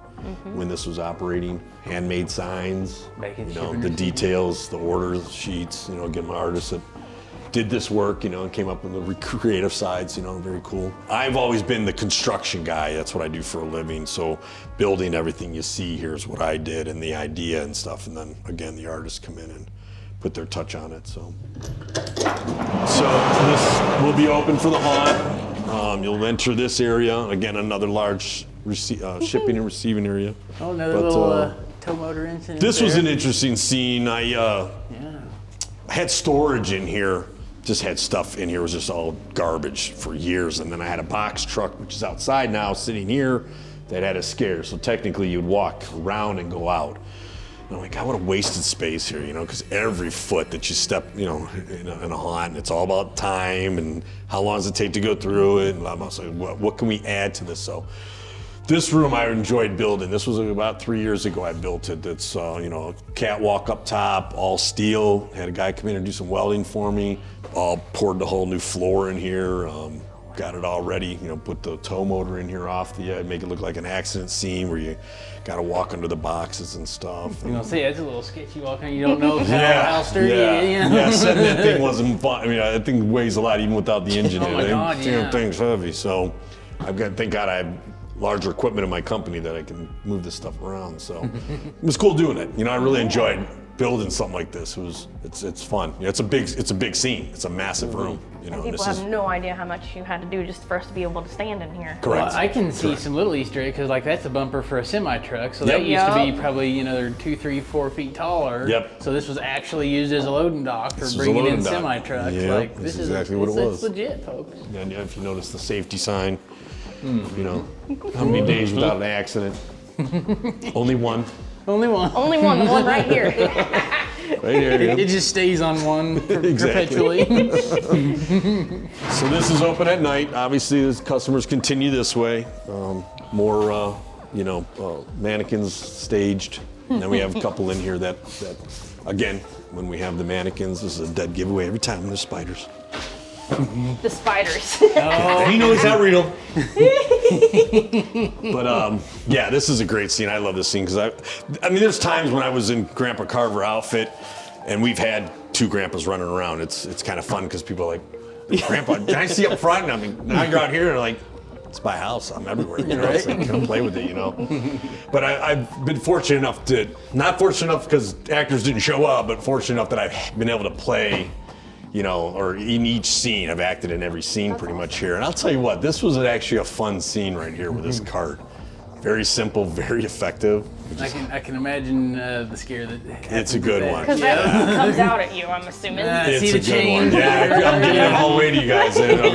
Speaker 3: when this was operating. Handmade signs, the details, the order sheets, again, my artists that did this work, and came up with the creative sides, very cool. I've always been the construction guy. That's what I do for a living. So building everything you see here is what I did, and the idea and stuff. And then again, the artists come in and put their touch on it. So this will be open for the haunt. You'll enter this area. Again, another large shipping and receiving area.
Speaker 1: Oh, another little tow motor incident.
Speaker 3: This was an interesting scene. I had storage in here. Just had stuff in here. It was just all garbage for years. And then I had a box truck, which is outside now, sitting here, that had a scare. So technically, you'd walk around and go out. And I'm like, God, what a wasted space here, because every foot that you step, in a haunt, it's all about time and how long does it take to go through it. And I was like, what can we add to this? So this room I enjoyed building. This was about 3 years ago I built it. It's, a catwalk up top, all steel. Had a guy come in and do some welding for me. All poured the whole new floor in here. Got it all ready, put the tow motor in here off the edge, make it look like an accident scene where you got to walk under the boxes and stuff.
Speaker 1: See, that's a little sketchy walking. You don't know how sturdy it is.
Speaker 3: Yeah, setting that thing wasn't fun. I mean, that thing weighs a lot even without the engine in it.
Speaker 1: Oh my God, yeah.
Speaker 3: Thing's heavy. So thank God I have larger equipment in my company that I can move this stuff around. So it was cool doing it. I really enjoyed building something like this. It's fun. It's a big scene. It's a massive room.
Speaker 4: And people have no idea how much you had to do just for us to be able to stand in here.
Speaker 3: Correct.
Speaker 1: Well, I can see some little Easter eggs because that's a bumper for a semi truck. So that used to be probably they're 2, 3, 4 feet taller.
Speaker 3: Yep.
Speaker 1: So this was actually used as a loading dock for bringing in semi trucks.
Speaker 3: Yep. This is exactly what it was.
Speaker 1: It's legit, folks.
Speaker 3: And if you notice the safety sign, how many days without an accident? Only one.
Speaker 1: Only one.
Speaker 4: Only one. The one right here.
Speaker 3: Right here.
Speaker 1: It just stays on one perpetually.
Speaker 3: So this is open at night. Obviously, the customers continue this way. More, mannequins staged. And then we have a couple in here that again, when we have the mannequins, this is a dead giveaway every time. There's spiders.
Speaker 4: The spiders.
Speaker 3: And you know he's not real. But yeah, this is a great scene. I love this scene because I mean, there's times when I was in Grandpa Carver outfit, and we've had two grandpas running around. It's kind of fun because people are like, Grandpa, can I see up front? And I mean, now you're out here and like, it's my house. I'm everywhere. You know, it's like, come play with it. You know. But I've been fortunate enough to, not fortunate enough because actors didn't show up, but fortunate enough that I've been able to play. You know, or in each scene, I've acted in every scene pretty much here. And I'll tell you what, this was actually a fun scene right here with this cart. Very simple, very effective.
Speaker 1: I can imagine the scare that
Speaker 3: It's a good one.
Speaker 4: Because that comes out at you, I'm assuming.
Speaker 3: It's
Speaker 1: see
Speaker 3: a
Speaker 1: the
Speaker 3: good
Speaker 1: change.
Speaker 3: one. Yeah, I'm giving it all away to you guys. It would have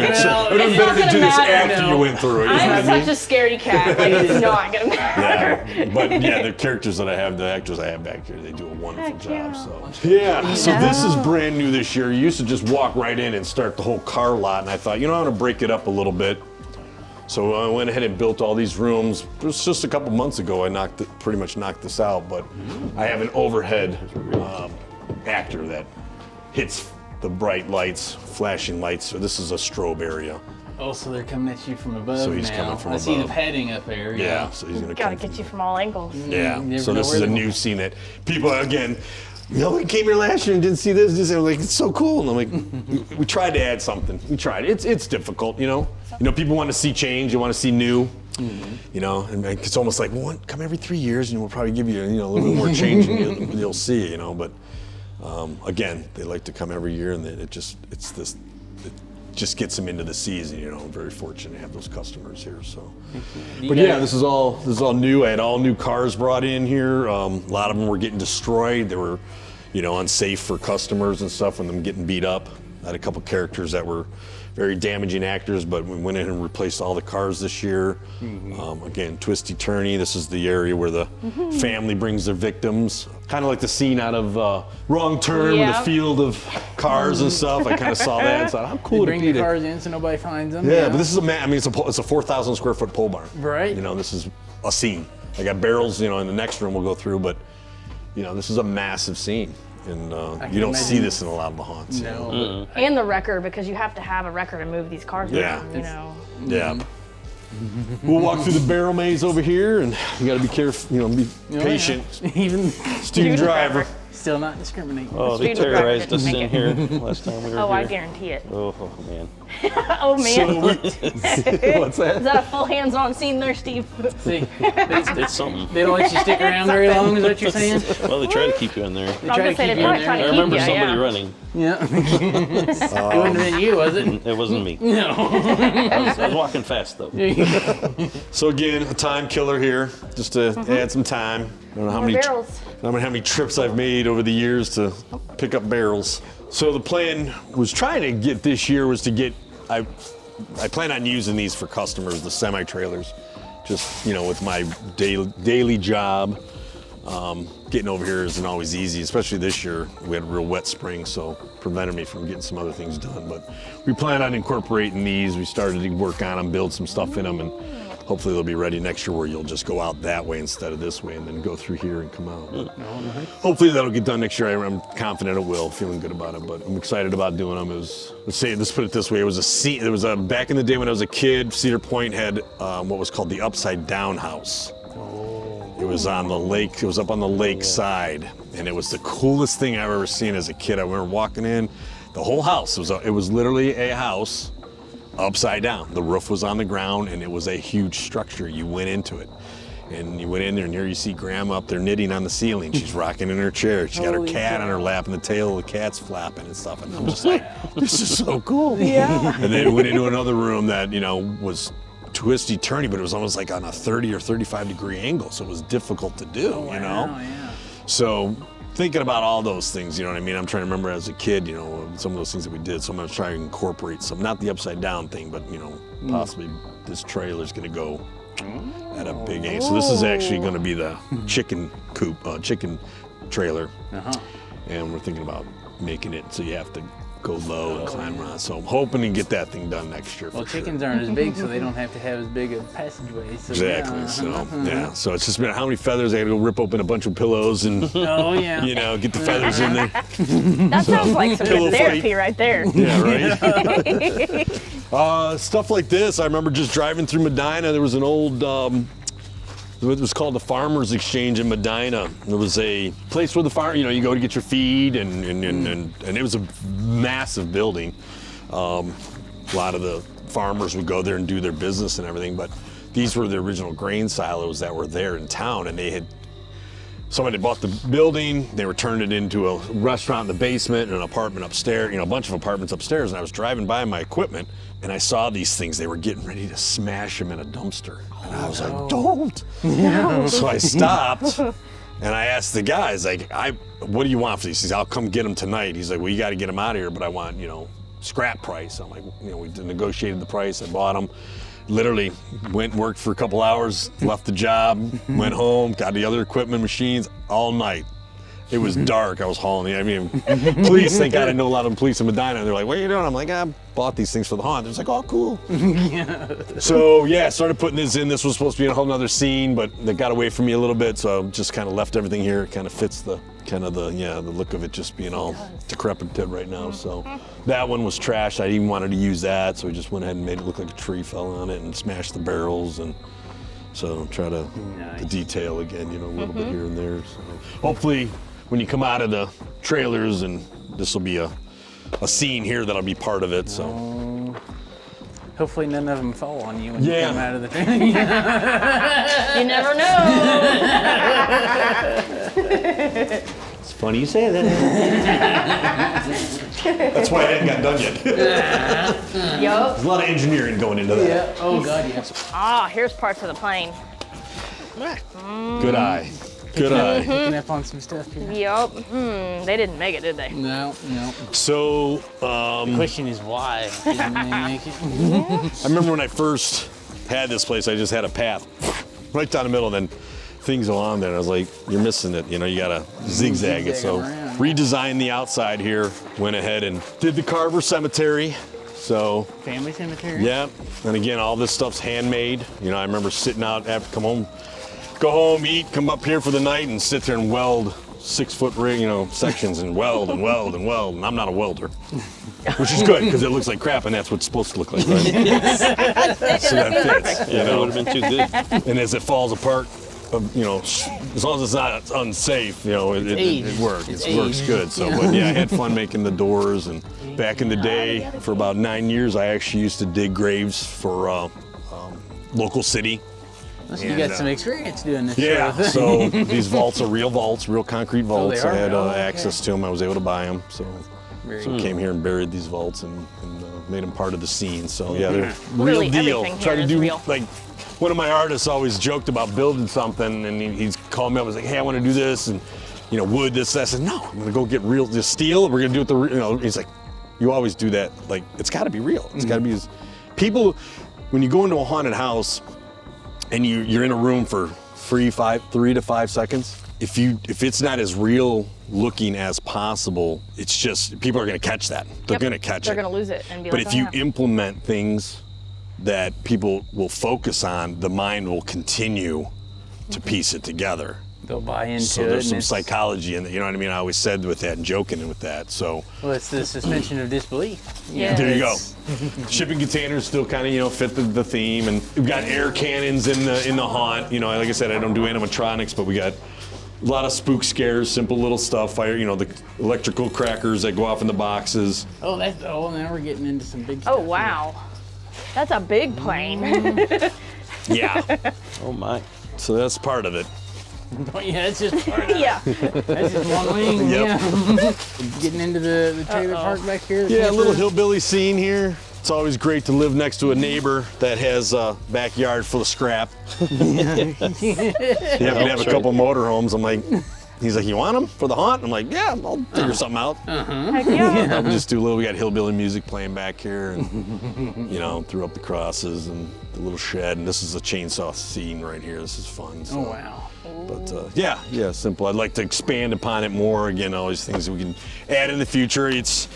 Speaker 3: been better to do this after you went through it. You know what I
Speaker 4: I'm
Speaker 3: mean?
Speaker 4: such a scaredy cat. Like, it's not gonna matter.
Speaker 3: Yeah, but yeah, the characters that I have, the actors I have back here, they do a wonderful job. So yeah, so this is brand new this year. You used to just walk right in and start the whole car lot, and I thought, you know, I'm gonna break it up a little bit. So I went ahead and built all these rooms. It was just a couple months ago I pretty much knocked this out, but I have an overhead actor that hits the bright lights, flashing lights. So this is a strobe area.
Speaker 1: Oh, so they're coming at you from above
Speaker 3: So he's
Speaker 1: now.
Speaker 3: coming from
Speaker 1: I see the
Speaker 3: above.
Speaker 1: padding up there.
Speaker 3: Yeah, so he's gonna
Speaker 4: Gotta
Speaker 3: come
Speaker 4: get you from all angles.
Speaker 3: Yeah,
Speaker 1: never
Speaker 3: so
Speaker 1: know
Speaker 3: this
Speaker 1: where
Speaker 3: is a
Speaker 1: they're
Speaker 3: new scene that people, again, you know, we came here last year and didn't see this. They're like, it's so cool. And I'm like, we tried to add something. We tried. It's difficult, you know. You know, people want to see change. They want to see new. You know, and it's almost like, well, come every 3 years, and we'll probably give you, a little bit more change, and you'll see, you know. But again, they like to come every year, and it just gets them into the season. You know, I'm very fortunate to have those customers here. So, but yeah, this is all new. I had all new cars brought in here. A lot of them were getting destroyed. They were, unsafe for customers and stuff, and them getting beat up. I had a couple characters that were very damaging actors, but we went in and replaced all the cars this year. Again, twisty turny. This is the area where the family brings their victims. Kind of like the scene out of Wrong Turn with the field of cars and stuff. I kind of saw that and thought, how cool would it
Speaker 1: bring
Speaker 3: be
Speaker 1: the
Speaker 3: to...
Speaker 1: cars in so nobody finds them.
Speaker 3: Yeah, but this is it's a 4,000 square foot pole barn.
Speaker 1: Right.
Speaker 3: This is a scene. I got barrels, in the next room we'll go through, but this is a massive scene. And you don't see this in a lot of the haunts.
Speaker 1: No.
Speaker 4: And the wrecker, because you have to have a wrecker to move these cars around,
Speaker 3: Yeah. We'll walk through the barrel maze over here, and you got to be careful, be patient.
Speaker 1: Even
Speaker 3: Student driver.
Speaker 1: still not discriminate.
Speaker 5: Oh, they
Speaker 4: Speed
Speaker 5: terrorized
Speaker 4: driver
Speaker 5: us
Speaker 4: didn't
Speaker 5: in
Speaker 4: make
Speaker 5: here last time we were here.
Speaker 4: Oh, I guarantee it.
Speaker 5: Oh, man.
Speaker 4: Oh, man.
Speaker 3: What's that?
Speaker 4: Is that a full hands-on scene there, Steve?
Speaker 1: See,
Speaker 5: It's something.
Speaker 1: they don't let you stick around very long, is what you're saying?
Speaker 5: Well, they try to keep you in there.
Speaker 4: I was gonna say, they're probably trying
Speaker 5: I
Speaker 4: to keep
Speaker 5: remember
Speaker 4: you,
Speaker 5: somebody
Speaker 4: yeah.
Speaker 5: running.
Speaker 1: Yeah. It wouldn't have been you, was it?
Speaker 5: It wasn't me.
Speaker 1: No.
Speaker 5: I was walking fast, though.
Speaker 3: So again, a time killer here, just to add some time. I don't know how
Speaker 4: More
Speaker 3: many
Speaker 4: barrels.
Speaker 3: I don't know how many trips I've made over the years to pick up barrels. So the plan was trying to get this year was to get, I plan on using these for customers, the semi-trailers, just, with my daily job. Getting over here isn't always easy, especially this year. We had a real wet spring, so prevented me from getting some other things done. But we plan on incorporating these. We started to work on them, build some stuff in them, and hopefully they'll be ready next year where you'll just go out that way instead of this way and then go through here and come out. But hopefully that'll get done next year. I'm confident it will, feeling good about it, but I'm excited about doing them. Let's put it this way, it was a scene, back in the day when I was a kid, Cedar Point had what was called the Upside Down House. It was on the lake, it was up on the lake side, and it was the coolest thing I've ever seen as a kid. I remember walking in, the whole house, it was literally a house upside down. The roof was on the ground, and it was a huge structure. You went into it, and you went in there, and here you see Grandma up there knitting on the ceiling. She's rocking in her chair. She's got her cat on her lap, and the tail of the cat's flapping and stuff. And I'm just like, this is so cool. Yeah. And then we went into another room that, was twisty turny, but it was almost like on a 30 or 35 degree angle, so it was difficult to do.
Speaker 1: Oh, yeah.
Speaker 3: So thinking about all those things, you know what I mean? I'm trying to remember as a kid, some of those things that we did. So I'm going to try and incorporate some, not the upside down thing, but possibly this trailer's going to go at a big angle. So this is actually going to be the chicken coop, chicken trailer, and we're thinking about making it so you have to go low and climb around. So I'm hoping to get that thing done next year.
Speaker 1: Well, chickens aren't as big, so they don't have to have as big a passageway. So
Speaker 3: Exactly. So it's just been how many feathers I got to go rip open a bunch of pillows and get the feathers in there.
Speaker 4: That sounds like some
Speaker 3: Pillow
Speaker 4: good therapy
Speaker 3: fight.
Speaker 4: right there.
Speaker 3: Yeah, right. Stuff like this. I remember just driving through Medina. There was an old, it was called the Farmers Exchange in Medina. There was a place where you go to get your feed, and it was a massive building. A lot of the farmers would go there and do their business and everything, but these were the original grain silos that were there in town, and somebody bought the building, they were turning it into a restaurant in the basement and an apartment upstairs, a bunch of apartments upstairs, and I was driving by my equipment and I saw these things. They were getting ready to smash them in a dumpster. And I was like, don't. No. So I stopped and I asked the guys, like, what do you want for these? He said, I'll come get them tonight. He's like, well, you got to get them out of here, but I want, scrap price. I'm like, we negotiated the price. I bought them. Literally went and worked for a couple hours, left the job, went home, got the other equipment, machines all night. It was dark. I was hauling. Police, thank God I know a lot of the police in Medina. They're like, what are you doing? I'm like, I bought these things for the haunt. They're like, oh, cool. So, I started putting this in. This was supposed to be a whole nother scene, but they got away from me a little bit, so I just kind of left everything here. It kind of fits the look of it just being all decrepit right now. So that one was trash. I even wanted to use that, so we just went ahead and made it look like a tree fell on it and smashed the barrels, and so try to the detail again, a little bit here and there. So hopefully when you come out of the trailers, and this will be a scene here that'll be part of it. So
Speaker 1: hopefully none of them fall on you when you come out of the trailer.
Speaker 4: You never know.
Speaker 5: It's funny you say that.
Speaker 3: That's why it hadn't got done yet.
Speaker 4: Yup.
Speaker 3: There's a lot of engineering going into that.
Speaker 1: Yeah. Oh God, yes.
Speaker 4: Here's parts of the plane.
Speaker 3: Good eye. Good eye.
Speaker 1: Picking up on some stuff here.
Speaker 4: Yup. They didn't make it, did they?
Speaker 1: No.
Speaker 3: So,
Speaker 1: The question is why didn't they make it?
Speaker 3: I remember when I first had this place, I just had a path right down the middle, and then things along there, and I was like, you're missing it. You gotta zigzag it. So redesigned the outside here, went ahead and did the Carver cemetery. So
Speaker 1: Family cemetery?
Speaker 3: Yeah. And again, all this stuff's handmade. I remember sitting out after go home, eat, come up here for the night, and sit there and weld 6-foot ring, sections, and weld and weld and weld. And I'm not a welder, which is good because it looks like crap, and that's what it's supposed to look like, right? So that fits.
Speaker 5: It would have been too good.
Speaker 3: And as it falls apart, as long as it's not unsafe, it works. It works good. So, but I had fun making the doors. And back in the day, for about 9 years, I actually used to dig graves for local city.
Speaker 1: So you got some experience doing this.
Speaker 3: Yeah,
Speaker 1: sort of thing.
Speaker 3: so these vaults are real vaults, real concrete vaults.
Speaker 1: they are?
Speaker 3: I had access to them. I was able to buy them. So
Speaker 1: Very
Speaker 3: came here and buried these vaults and made them part of the scene. So they're
Speaker 4: Literally
Speaker 3: real deal.
Speaker 4: everything
Speaker 3: Try
Speaker 4: here
Speaker 3: to
Speaker 4: is
Speaker 3: do
Speaker 4: real.
Speaker 3: like one of my artists always joked about building something, and he's called me up and was like, hey, I want to do this, and wood, this, that. I said, no, I'm gonna go get real steel. We're gonna do it he's like, you always do that. Like, it's got to be real. It's got to be people. When you go into a haunted house and you're in a room for 3 to 5 seconds, if it's not as real looking as possible, it's just people are gonna catch that. They're gonna catch it.
Speaker 4: They're gonna lose it and be
Speaker 3: But
Speaker 4: like,
Speaker 3: if you implement things that people will focus on, the mind will continue to piece it together.
Speaker 1: They'll buy into it.
Speaker 3: So there's some
Speaker 1: and
Speaker 3: psychology in it, you know what I mean? I always said with that and joking with that. So
Speaker 1: Well, it's the suspension of disbelief.
Speaker 4: Yeah.
Speaker 3: there you go.
Speaker 1: It's-
Speaker 3: Shipping containers still kind of fit the theme, and we've got air cannons in the haunt. Like I said, I don't do animatronics, but we got a lot of spook scares, simple little stuff. Fire, the electrical crackers that go off in the boxes.
Speaker 1: now we're getting into some big
Speaker 4: oh
Speaker 1: stuff.
Speaker 4: wow, that's a big plane.
Speaker 3: Yeah.
Speaker 5: Oh my.
Speaker 3: So that's part of it.
Speaker 1: Oh, yeah, it's just part of it.
Speaker 4: Yeah.
Speaker 1: That's just one wing.
Speaker 3: Yep.
Speaker 1: Yeah. Getting into the trailer park back here.
Speaker 3: Yeah, a little hillbilly scene here. It's always great to live next to a neighbor that has a backyard full of scrap. Yeah, we have a couple motorhomes. I'm like, he's like, you want them for the haunt? I'm like, yeah, I'll figure something out.
Speaker 4: Heck yeah.
Speaker 3: I'll just do a little. We got hillbilly music playing back here, and threw up the crosses and the little shed. And this is a chainsaw scene right here. This is fun. So.
Speaker 1: Oh wow.
Speaker 3: But yeah, simple. I'd like to expand upon it more. Again, all these things that we can add in the future. It's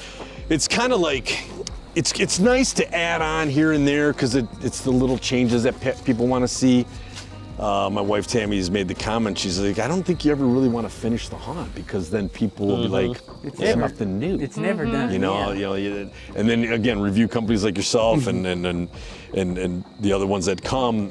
Speaker 3: kind of like it's nice to add on here and there because it's the little changes that people want to see. my wife Tammy's made the comment. She's like, I don't think you ever really want to finish the haunt because then people will be like, it's nothing new.
Speaker 1: It's never done.
Speaker 3: You know, and then again, review companies like yourself and the other ones that come.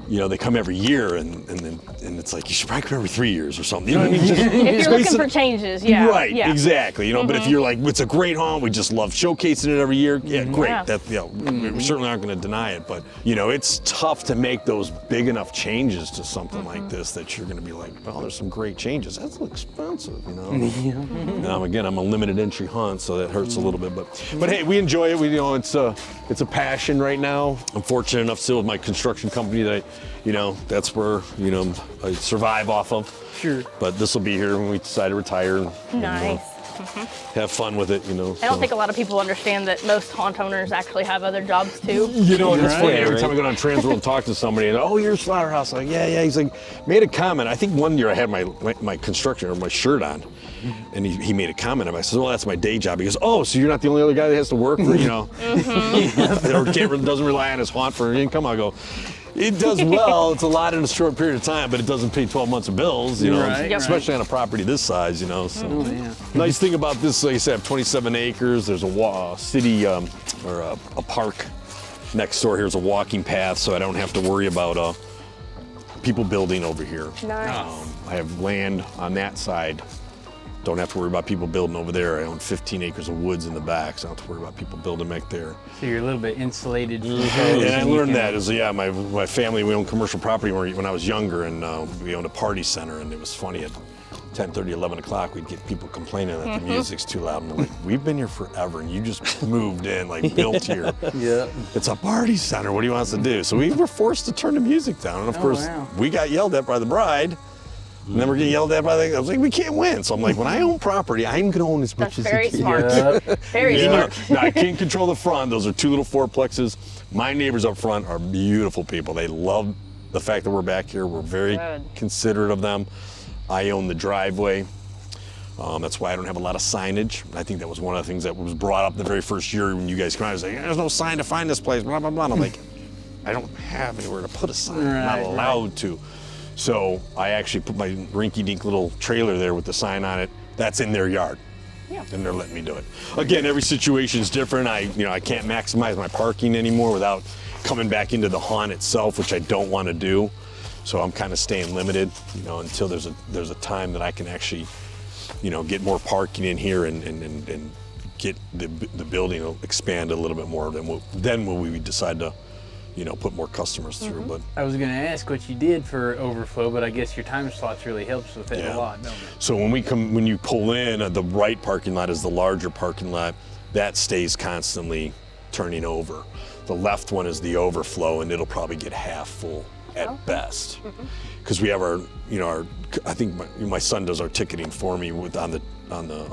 Speaker 3: You know, they come every year, and it's like you should probably come every 3 years or something. You know what I mean? Just,
Speaker 4: if you're looking for changes, yeah.
Speaker 3: Right,
Speaker 4: yeah.
Speaker 3: exactly. You know, but if you're like, it's a great haunt, we just love showcasing it every year. Yeah, great.
Speaker 4: Yeah.
Speaker 3: That we certainly aren't going to deny it, but you know, it's tough to make those big enough changes to something like this that you're going to be like, well, there's some great changes. That's expensive, you know. Again, I'm a limited entry hunt, so that hurts a little bit, but hey, we enjoy it. We, you know, it's a passion right now. I'm fortunate enough still with my construction company that that's where, I survive off of.
Speaker 1: Sure.
Speaker 3: But this will be here when we decide to retire.
Speaker 4: Nice.
Speaker 3: Have fun with it,
Speaker 4: I don't think a lot of people understand that most haunt owners actually have other jobs too.
Speaker 3: You know, it's funny. Every time I go down Transworld and talk to somebody, and you're a Slaughterhouse. I'm like, yeah. He's like, made a comment. I think one year I had my construction or my shirt on, and he made a comment. And I said, well, that's my day job. He goes, oh, so you're not the only other guy that has to work for, or doesn't rely on his haunt for income. I go, it does well. It's a lot in a short period of time, but it doesn't pay 12 months of bills, especially on a So. Nice thing about this, like I said, I have 27 acres. There's a city or a park next door. Here's a walking path, so I don't have to worry about people building over here.
Speaker 4: Nice.
Speaker 3: I have land on that side. Don't have to worry about people building over there. I own 15 acres of woods in the back, so I don't have to worry about people building back there.
Speaker 1: So you're a little bit insulated.
Speaker 3: And I learned that as my family, we owned commercial property when I was younger, and we owned a party center, and it was funny at 10:30, 11 o'clock, we'd get people complaining that the music's too loud. And we're like, we've been here forever, and you just moved in, like built here.
Speaker 1: Yeah.
Speaker 3: It's a party center. What do you want us to do? So we were forced to turn the music down, and of course, we got yelled at by the bride. And then we're getting yelled at by I was like, we can't win. So I'm like, when I own property, I'm gonna own as much as
Speaker 4: very
Speaker 3: I can.
Speaker 4: smart. Very smart.
Speaker 3: Now, I can't control the front. Those are two little fourplexes. My neighbors up front are beautiful people. They love the fact that we're back here. We're very considerate of them. I own the driveway. That's why I don't have a lot of signage. I think that was one of the things that was brought up the very first year when you guys came out. I was like, there's no sign to find this place, blah, blah, blah. And I'm like, I don't have anywhere to put a sign. I'm not allowed to. So I actually put my rinky-dink little trailer there with the sign on it. That's in their yard. Yeah. And they're letting me do it. Again, every situation is different. I can't maximize my parking anymore without coming back into the haunt itself, which I don't want to do. So I'm kind of staying limited, until there's a time that I can actually, get more parking in here and get the building to expand a little bit more than when we decide to, put more customers through. But
Speaker 1: I was going to ask what you did for overflow, but I guess your time slots really helps with it a lot, don't it?
Speaker 3: So when you pull in, the right parking lot is the larger parking lot. That stays constantly turning over. The left one is the overflow, and it'll probably get half full at best. Because we have I think my son does our ticketing for me on the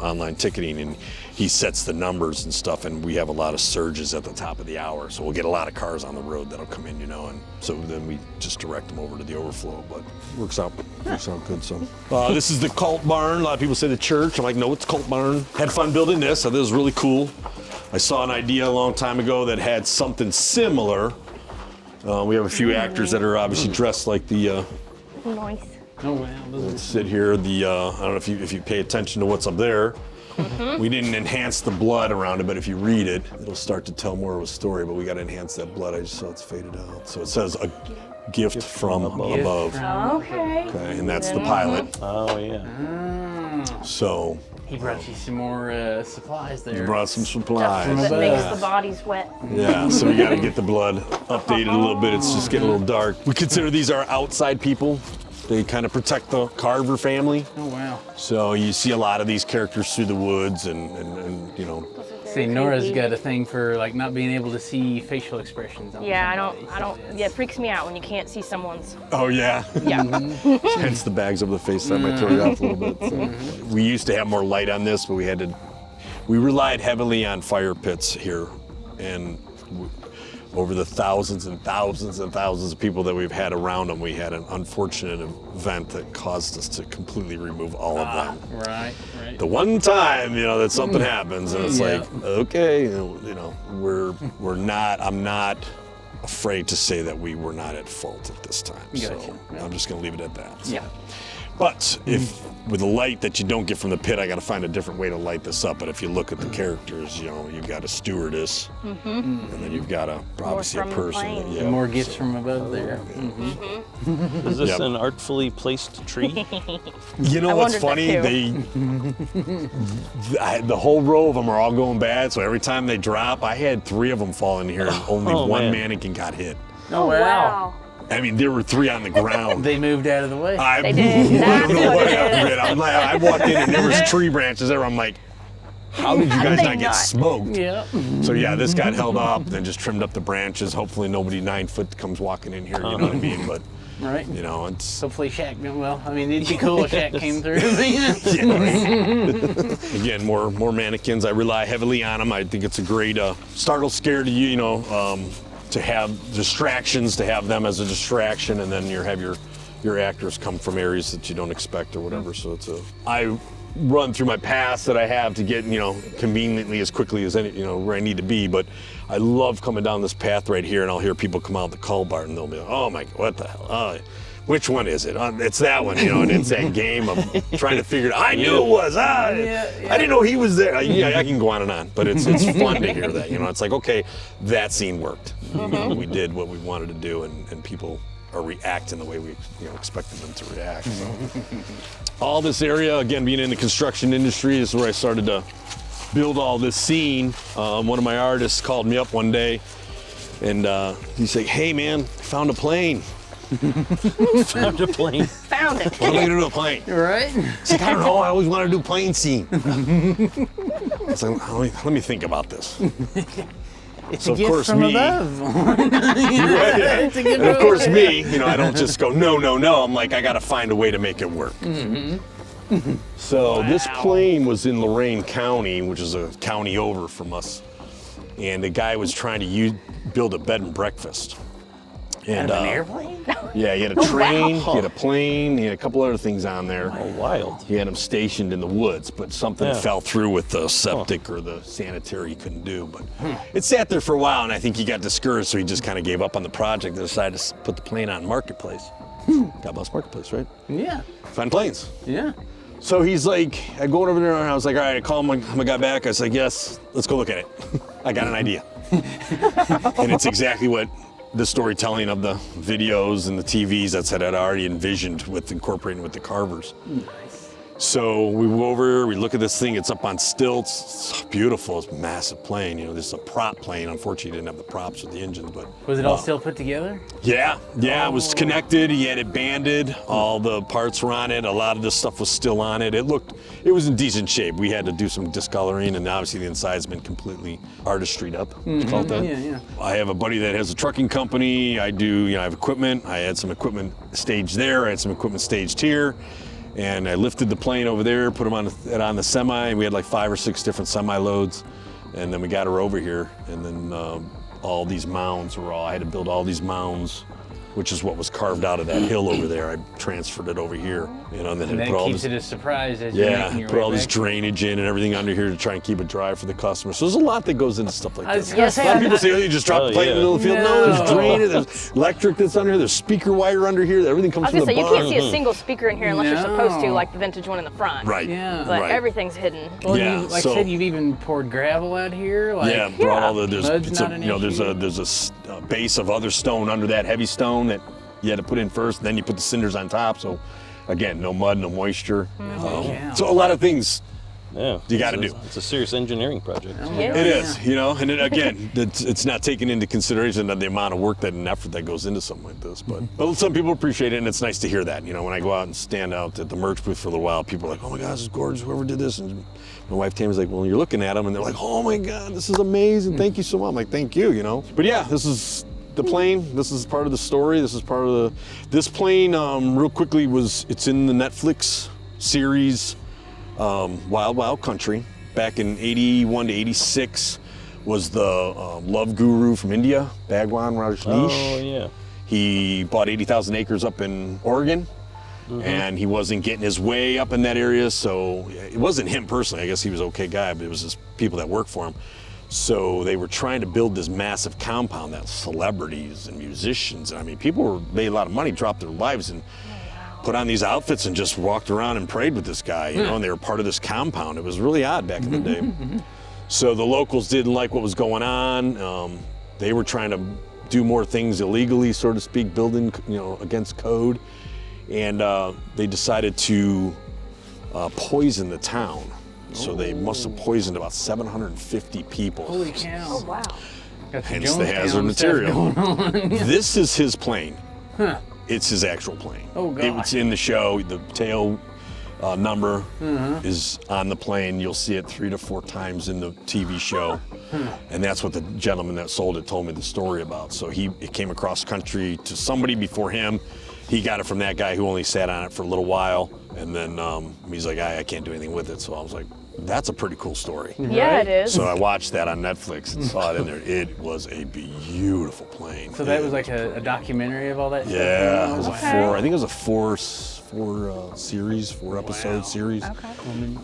Speaker 3: online ticketing, and he sets the numbers and stuff, and we have a lot of surges at the top of the hour, so we'll get a lot of cars on the road that'll come in, and so then we just direct them over to the overflow, but works out good. So this is the cult barn. A lot of people say the church. I'm like, no, it's cult barn. Had fun building this. I thought it was really cool. I saw an idea a long time ago that had something similar. We have a few actors that are obviously dressed like the
Speaker 4: Nice.
Speaker 1: Oh, wow.
Speaker 3: let's sit here. I don't know if you pay attention to what's up there. We didn't enhance the blood around it, but if you read it, it'll start to tell more of a story, but we got to enhance that blood. I just saw it's faded out. So it says a gift from above.
Speaker 4: Okay.
Speaker 3: Okay, and that's the pilot.
Speaker 5: Oh, yeah.
Speaker 3: So
Speaker 1: He brought you some more supplies there.
Speaker 3: brought some supplies.
Speaker 4: That makes the bodies wet.
Speaker 3: Yeah, so we got to get the blood updated a little bit. It's just getting a little dark. We consider these our outside people. They kind of protect the Carver family.
Speaker 1: Oh, wow.
Speaker 3: So you see a lot of these characters through the woods and
Speaker 1: See, Nora's got a thing for not being able to see facial expressions on
Speaker 4: Yeah,
Speaker 1: somebody,
Speaker 4: I don't. Yeah, it freaks me out when you can't see someone's.
Speaker 3: Oh yeah.
Speaker 4: Yeah.
Speaker 3: Hence the bags over the face that might throw you off a little bit. So. We used to have more light on this, but we relied heavily on fire pits here, and over the thousands and thousands and thousands of people that we've had around them, we had an unfortunate event that caused us to completely remove all of them.
Speaker 1: Right.
Speaker 3: The one time, that something happens, and it's like, okay, I'm not afraid to say that we were not at fault at this time.
Speaker 1: Gotcha.
Speaker 3: So
Speaker 1: Yeah.
Speaker 3: I'm just going to leave it at that. So.
Speaker 1: Yeah.
Speaker 3: But if with a light that you don't get from the pit, I got to find a different way to light this up. But if you look at the characters, you know, you've got a stewardess, and then you've got obviously a
Speaker 4: from the
Speaker 3: person.
Speaker 4: plane.
Speaker 3: Yeah,
Speaker 1: More gifts from above there.
Speaker 5: Is this
Speaker 3: Yep.
Speaker 5: an artfully placed tree?
Speaker 3: You know what's
Speaker 4: wondered that
Speaker 3: funny?
Speaker 4: too.
Speaker 3: The whole row of them are all going bad. So every time they drop, I had 3 of them fall in here, and only one
Speaker 5: man.
Speaker 3: mannequin got hit.
Speaker 1: Oh, wow.
Speaker 3: I mean, there were 3 on the ground.
Speaker 1: They moved out of the way.
Speaker 4: They did.
Speaker 3: I don't know
Speaker 4: That's
Speaker 3: what
Speaker 4: what it
Speaker 3: happened.
Speaker 4: is.
Speaker 3: I'm like, I walked in and there was tree branches there. I'm like, how did you guys
Speaker 4: they
Speaker 3: not get
Speaker 4: not?
Speaker 3: smoked?
Speaker 1: Yeah.
Speaker 3: So yeah, this got held up, then just trimmed up the branches. Hopefully nobody 9 foot comes walking in here, you know what I mean? But
Speaker 1: Right.
Speaker 3: you know, it's
Speaker 1: Hopefully Shaq, well, I mean, it'd be cool if Shaq came through.
Speaker 3: again more mannequins. I rely heavily on them. I think it's a great startle scare to you know, to have distractions, to have them as a distraction, and then you have your actors come from areas that you don't expect or whatever. So I run through my paths that I have to get, you know, conveniently as quickly as any, you know, where I need to be. But I love coming down this path right here, and I'll hear people come out the call bar and they'll be like, oh my, what the hell? Which one is it? It's that one, you know, and it's that game of trying to figure it out. I knew it was. I didn't know he was there. Yeah, I can go on and on, but it's fun to hear that. You know, it's like, okay, that scene worked. You know, we did what we wanted to do, and people are reacting the way we expected them to react. So. All this area, again, being in the construction industry, is where I started to build all this scene. One of my artists called me up one day, and he's like, hey man, found a plane.
Speaker 5: Found a plane.
Speaker 4: Found it.
Speaker 3: What am I gonna do with a plane?
Speaker 1: Right?
Speaker 3: It's like, I don't know, I always wanted to do a plane scene. It's like, let me think about this.
Speaker 1: It's
Speaker 3: So
Speaker 1: a
Speaker 3: of
Speaker 1: gift
Speaker 3: course
Speaker 1: from
Speaker 3: me-
Speaker 1: above.
Speaker 3: It's
Speaker 1: a good
Speaker 3: And of course me, you know, I don't just go, no. I'm like, I gotta find a way to make it work. So this plane was in Lorain County, which is a county over from us. And the guy was trying to build a bed and breakfast. And
Speaker 1: An airplane?
Speaker 3: yeah, he had a train, he had a plane, he had a couple other things on there.
Speaker 5: Oh, wild.
Speaker 3: He had them stationed in the woods, but something
Speaker 5: Yeah.
Speaker 3: fell through with the septic or the sanitary he couldn't do. But it sat there for a while, and I think he got discouraged, so he just kind of gave up on the project and decided to put the plane on Marketplace. God bless Marketplace, right?
Speaker 1: Yeah.
Speaker 3: Find planes.
Speaker 1: Yeah.
Speaker 3: So he's like, I go over there, and I was like, all right, I call my guy back. I was like, yes, let's go look at it. I got an idea. And it's exactly what the storytelling of the videos and the TVs that's that I'd already envisioned with incorporating with the Carvers. So we go over, we look at this thing, it's up on stilts, it's beautiful, it's a massive plane. You know, this is a prop plane. Unfortunately, he didn't have the props with the engines, but.
Speaker 1: Was it all still put together?
Speaker 3: Yeah, it was connected, he had it banded, all the parts were on it, a lot of this stuff was still on it. It was in decent shape. We had to do some discoloring, and obviously the inside's been completely artistried up, it's called that.
Speaker 1: Yeah.
Speaker 3: I have a buddy that has a trucking company. I have equipment. I had some equipment staged there, I had some equipment staged here. And I lifted the plane over there, put them on the semi, and we had like 5 or 6 different semi loads. And then we got her over here, and then all these mounds I had to build all these mounds, which is what was carved out of that hill over there. I transferred it over here, you know, and then
Speaker 1: And
Speaker 3: I
Speaker 1: that
Speaker 3: put all
Speaker 1: keeps
Speaker 3: this.
Speaker 1: it a surprise as you're making your
Speaker 3: Put
Speaker 1: way
Speaker 3: all this
Speaker 1: back.
Speaker 3: drainage in and everything under here to try and keep it dry for the customer. So there's a lot that goes into stuff like
Speaker 1: I was
Speaker 3: this.
Speaker 1: gonna say,
Speaker 3: A lot of people say, oh, you just drop the plane in the middle of the field. No, there's
Speaker 1: No.
Speaker 3: drainage, there's electric that's under here, there's speaker wire under here, everything comes
Speaker 4: I was
Speaker 3: from
Speaker 4: gonna
Speaker 3: the
Speaker 4: say, you
Speaker 3: barn.
Speaker 4: can't see a single speaker in here unless you're supposed to,
Speaker 1: No.
Speaker 4: like the vintage one in the front.
Speaker 3: Right.
Speaker 1: Yeah.
Speaker 4: But
Speaker 3: right.
Speaker 4: everything's hidden.
Speaker 1: Well,
Speaker 3: Yeah,
Speaker 1: you, like
Speaker 3: so-
Speaker 1: I said, you've even poured gravel out here. Like,
Speaker 3: Yeah, brought all the
Speaker 1: Mud's not an
Speaker 3: there's a base of other stone under that heavy stone that you had to put in first, and then you put the cinders on top. So again, no mud, no moisture.
Speaker 1: Yeah.
Speaker 3: So a lot of things
Speaker 5: Yeah.
Speaker 3: You gotta
Speaker 5: It's
Speaker 3: do.
Speaker 5: It's a serious engineering project.
Speaker 4: Yeah.
Speaker 3: it is, you know, and again, it's not taken into consideration of the amount of work and effort that goes into something like this. But some people appreciate it, and it's nice to hear that. You know, when I go out and stand out at the merch booth for a little while, people are like, "Oh my God, this is gorgeous! Whoever did this." And my wife Tammy's like, "Well, you're looking at them, and they're like, oh my God, this is amazing! Thank you so much." I'm like, "Thank you," you know. But yeah, this is the plane. This is part of the story. This is part of this plane. Real quickly, it's in the Netflix series Wild Wild Country. Back in 81 to 86 was the love guru from India, Bhagwan Rajneesh.
Speaker 5: Oh, yeah.
Speaker 3: He bought 80,000 acres up in Oregon, and he wasn't getting his way up in that area, so it wasn't him personally. I guess he was an okay guy, but it was just people that worked for him. So they were trying to build this massive compound that celebrities and musicians, I mean, people made a lot of money, dropped their lives and put on these outfits and just walked around and prayed with this guy, you know, and they were part of this compound. It was really odd back in the day. So the locals didn't like what was going on. They were trying to do more things illegally, so to speak, building, you know, against code. And they decided to poison the town. So they must have poisoned about 750 people.
Speaker 1: Holy cow.
Speaker 4: Oh, wow.
Speaker 3: Hence the hazard material. This is his plane.
Speaker 1: Huh.
Speaker 3: It's his actual plane.
Speaker 1: Oh, gosh.
Speaker 3: It's in the show. The tail number is on the plane. You'll see it 3 to 4 times in the TV show. And that's what the gentleman that sold it told me the story about. So it came across country to somebody before him. He got it from that guy who only sat on it for a little while. And then he's like, I can't do anything with it. So I was like, that's a pretty cool story.
Speaker 4: Yeah, it is.
Speaker 3: So I watched that on Netflix and saw it in there. It was a beautiful plane.
Speaker 1: So that was like a documentary of all that stuff?
Speaker 3: Yeah, it was
Speaker 4: Okay.
Speaker 3: I think it was a four episode series.
Speaker 4: Okay.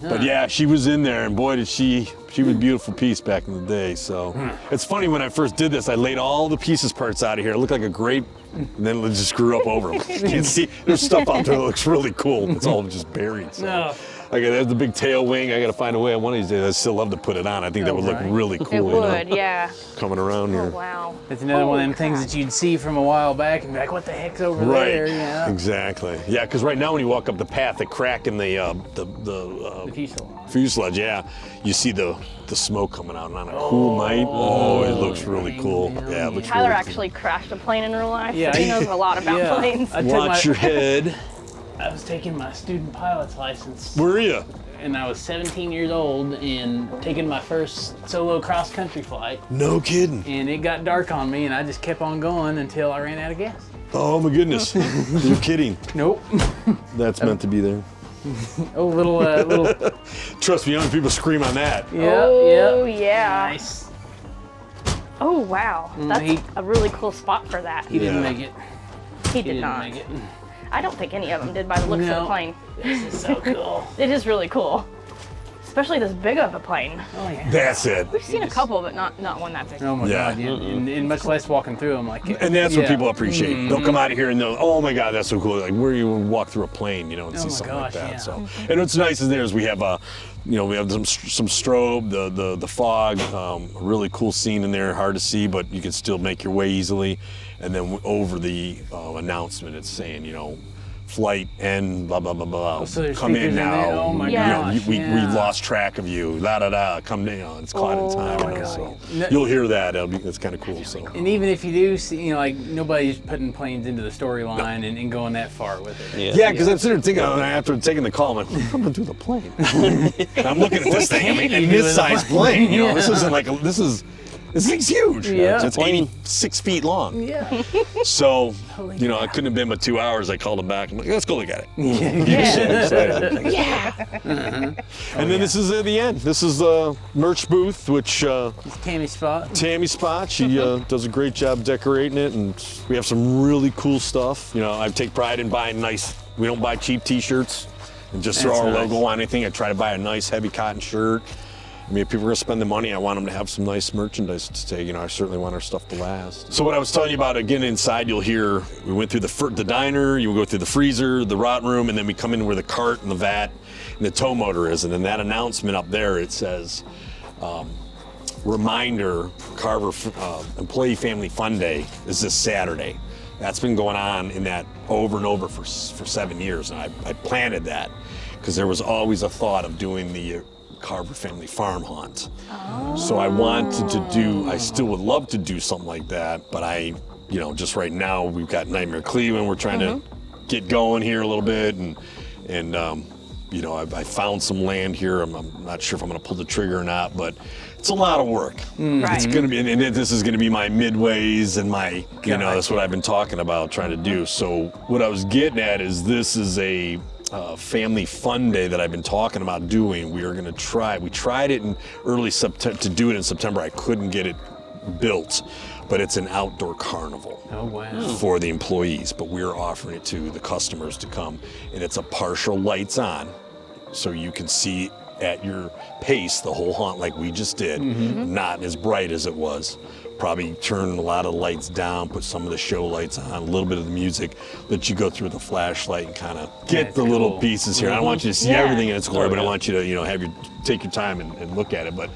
Speaker 3: But yeah, she was in there, and boy, did she was a beautiful piece back in the day. So it's funny, when I first did this, I laid all the pieces parts out of here. It looked like a grape, and then it just grew up over them. You can see there's stuff out there that looks really cool. It's all just buried. So.
Speaker 1: No.
Speaker 3: Okay, there's the big tail wing. I got to find a way. One of these days, I'd still love to put it on. I think that would look
Speaker 1: right.
Speaker 3: really cool.
Speaker 4: It
Speaker 3: you know,
Speaker 4: would, yeah.
Speaker 3: coming around
Speaker 4: Oh,
Speaker 3: here.
Speaker 4: wow.
Speaker 1: It's another one of them
Speaker 4: Holy
Speaker 1: things
Speaker 4: crap.
Speaker 1: that you'd see from a while back and be like, what the heck's over
Speaker 3: Right.
Speaker 1: there? Yeah.
Speaker 3: Exactly. Yeah, because right now when you walk up the path, the crack in the
Speaker 1: The fuselage.
Speaker 3: fuselage, yeah, you see the smoke coming out, and on a cool night, it looks really cool. Yeah, it looks
Speaker 4: Tyler
Speaker 3: really
Speaker 4: actually crashed a plane in real life,
Speaker 1: Yeah,
Speaker 4: so he knows a lot about
Speaker 1: yeah.
Speaker 4: planes.
Speaker 1: I
Speaker 3: cool.
Speaker 1: took
Speaker 3: Watch your head.
Speaker 1: I was taking my student pilot's license,
Speaker 3: Where are you?
Speaker 1: and I was 17 years old and taking my first solo cross-country flight,
Speaker 3: No kidding.
Speaker 1: and it got dark on me, and I just kept on going until I ran out of gas.
Speaker 3: Oh my goodness. You're kidding.
Speaker 1: Nope.
Speaker 3: That's meant to be there.
Speaker 1: Oh, little.
Speaker 3: Trust me, young people scream on that.
Speaker 1: Yeah,
Speaker 4: Oh,
Speaker 1: yeah.
Speaker 4: yeah.
Speaker 1: Nice.
Speaker 4: Oh, wow. That's
Speaker 1: he-
Speaker 4: a really cool spot for that.
Speaker 1: He didn't
Speaker 3: Yeah.
Speaker 1: make it.
Speaker 4: He
Speaker 1: He
Speaker 4: did
Speaker 1: didn't
Speaker 4: not.
Speaker 1: make it.
Speaker 4: I don't think any of them did by the looks of the
Speaker 1: No.
Speaker 4: plane.
Speaker 1: This is so cool.
Speaker 4: It is really cool. Especially this big of a plane.
Speaker 1: Oh yeah.
Speaker 3: That's it.
Speaker 4: We've seen a couple, but not one that big.
Speaker 1: Oh my
Speaker 3: Yeah.
Speaker 1: God, yeah. And much less walking through them, like.
Speaker 3: And that's what
Speaker 1: yeah.
Speaker 3: people appreciate. They'll come out of here and they'll, oh my God, that's so cool. Like where you walk through a plane, you know, and
Speaker 1: Oh
Speaker 3: see
Speaker 1: my
Speaker 3: something like
Speaker 1: gosh,
Speaker 3: that.
Speaker 1: yeah.
Speaker 3: So, and what's nice is we have we have some strobe, the fog, a really cool scene in there, hard to see, but you can still make your way easily. And then over the announcement, it's saying, you know, flight end, blah blah blah blah.
Speaker 1: so there's
Speaker 3: come
Speaker 1: speakers
Speaker 3: in
Speaker 1: in
Speaker 3: now.
Speaker 1: there? Oh my
Speaker 4: Yeah.
Speaker 1: gosh.
Speaker 3: we
Speaker 1: yeah.
Speaker 3: lost track of you. La da da. Come down. It's caught in time.
Speaker 4: Oh
Speaker 3: You know,
Speaker 1: my
Speaker 3: so
Speaker 1: God. No-
Speaker 3: you'll hear that. It's kind of cool. So.
Speaker 1: And even if you do see, you know, like nobody's putting planes into the storyline and going that far with it.
Speaker 3: Yeah, because I'm sitting there thinking, after taking the call, I'm like, what am I gonna do with the plane? And I'm looking at this thing. I mean,
Speaker 1: can't
Speaker 3: a
Speaker 1: you do with a
Speaker 3: mid-sized
Speaker 1: plane?
Speaker 3: plane. You know,
Speaker 1: Yeah.
Speaker 3: this isn't like this thing's huge.
Speaker 1: Yeah.
Speaker 3: It's 86 feet long.
Speaker 1: Yeah.
Speaker 3: So,
Speaker 1: Holy
Speaker 3: you know, I couldn't have been but 2 hours. I called him back. I'm like, let's go look at it.
Speaker 4: Yeah.
Speaker 3: And then this is the end. This is the merch booth, which
Speaker 1: Tammy Spot.
Speaker 3: Tammy Spot, she does a great job decorating it, and we have some really cool stuff. You know, I take pride in buying nice. We don't buy cheap T-shirts and just throw
Speaker 1: That's
Speaker 3: our
Speaker 1: nice.
Speaker 3: logo on anything. I try to buy a nice heavy cotton shirt. I mean, if people are gonna spend the money, I want them to have some nice merchandise to take. You know, I certainly want our stuff to last. So what I was telling you about, again, inside you'll hear, we went through the diner, you go through the freezer, the rot room, and then we come in where the cart and the vat and the tow motor is. And in that announcement up there, it says, reminder, Carver Employee Family Fun Day is this Saturday. That's been going on in that over and over for 7 years, and I planted that because there was always a thought of doing the Carver Family Farm Hunt. So I wanted to I still would love to do something like that, but just right now we've got Nightmare Cleveland. We're trying to get going here a little bit, and I found some land here. I'm not sure if I'm going to pull the trigger or not, but it's a lot of work.
Speaker 4: Right.
Speaker 3: It's going to be, and this is going to be my midways and my, that's what I've been talking about trying to do. So what I was getting at is this is a family fun day that I've been talking about doing. We are going to try. We tried it in early September to do it in September. I couldn't get it built, but it's an outdoor carnival.
Speaker 1: Oh wow.
Speaker 3: For the employees, but we're offering it to the customers to come, and it's a partial lights on, so you can see at your pace the whole hunt like we just did, not as bright as it was. Probably turn a lot of lights down, put some of the show lights on, a little bit of the music, let you go through the flashlight and kind of get the little pieces here. I don't want you to see everything in its glory, but I want you to, take your time and look at it. But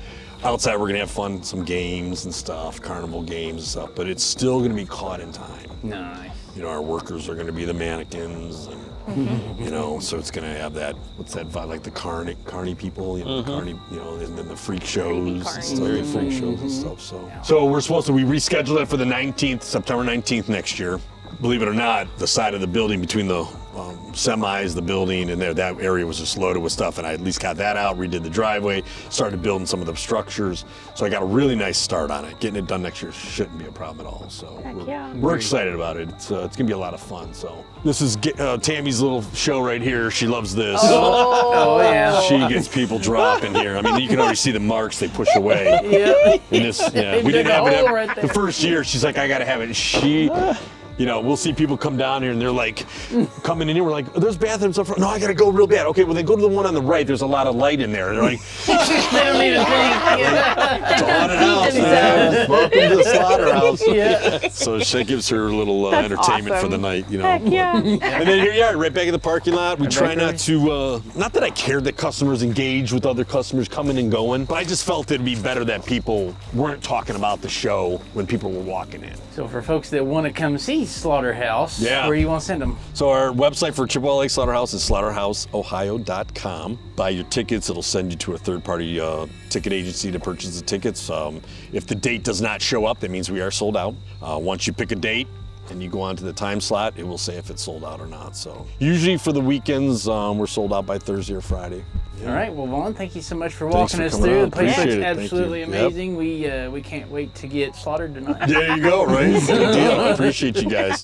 Speaker 3: outside, we're gonna have fun, some games and stuff, carnival games and stuff, but it's still gonna be caught in time.
Speaker 1: Nice.
Speaker 3: Our workers are gonna be the mannequins, and so it's gonna have that, what's that vibe, like the carny people, carny, and then the freak shows and stuff, freak shows and stuff. So we're supposed to, we rescheduled that for the 19th, September 19th next year. Believe it or not, the side of the building between the semis, the building, and that area was just loaded with stuff, and I at least got that out, redid the driveway, started building some of the structures. So I got a really nice start on it. Getting it done next year shouldn't be a problem at all. So we're excited about it. It's gonna be a lot of fun. So this is Tammy's little show right here. She loves this.
Speaker 1: Oh yeah.
Speaker 3: She gets people dropping here. I mean, you can already see the marks they push away. And this, we didn't have it
Speaker 1: right there.
Speaker 3: the first year. She's like, I gotta have it. We'll see people come down here and they're like coming in here. We're like, there's bathrooms up front. No, I gotta go real bad. Okay, well then go to the one on the right. There's a lot of light in there. And they're like,
Speaker 1: They don't even think.
Speaker 3: it's haunted house, man. Welcome to the Slaughterhouse.
Speaker 1: Yeah.
Speaker 3: So she gives her a little
Speaker 4: That's
Speaker 3: entertainment for
Speaker 4: awesome.
Speaker 3: the night,
Speaker 4: Heck yeah.
Speaker 3: And then here you are, right back in the parking lot. We try not to, not that I cared that customers engage with other customers coming and going, but I just felt it'd be better that people weren't talking about the show when people were walking in.
Speaker 1: So for folks that want to come see Slaughterhouse, where do you want to send them?
Speaker 3: So our website for Chippewa Lake Slaughterhouse is slaughterhouseohio.com. Buy your tickets. It'll send you to a third-party ticket agency to purchase the tickets. If the date does not show up, that means we are sold out. Once you pick a date and you go on to the time slot, it will say if it's sold out or not. So usually for the weekends, we're sold out by Thursday or Friday.
Speaker 1: All right, well, Vaughn, thank you so much for
Speaker 3: Thanks
Speaker 1: walking
Speaker 3: for
Speaker 1: us
Speaker 3: coming
Speaker 1: through.
Speaker 3: on.
Speaker 1: The place looks
Speaker 3: Appreciate it. Thank
Speaker 1: absolutely
Speaker 3: you.
Speaker 1: amazing. We can't wait to get slaughtered tonight.
Speaker 3: There you go, right? Good deal. I appreciate you guys.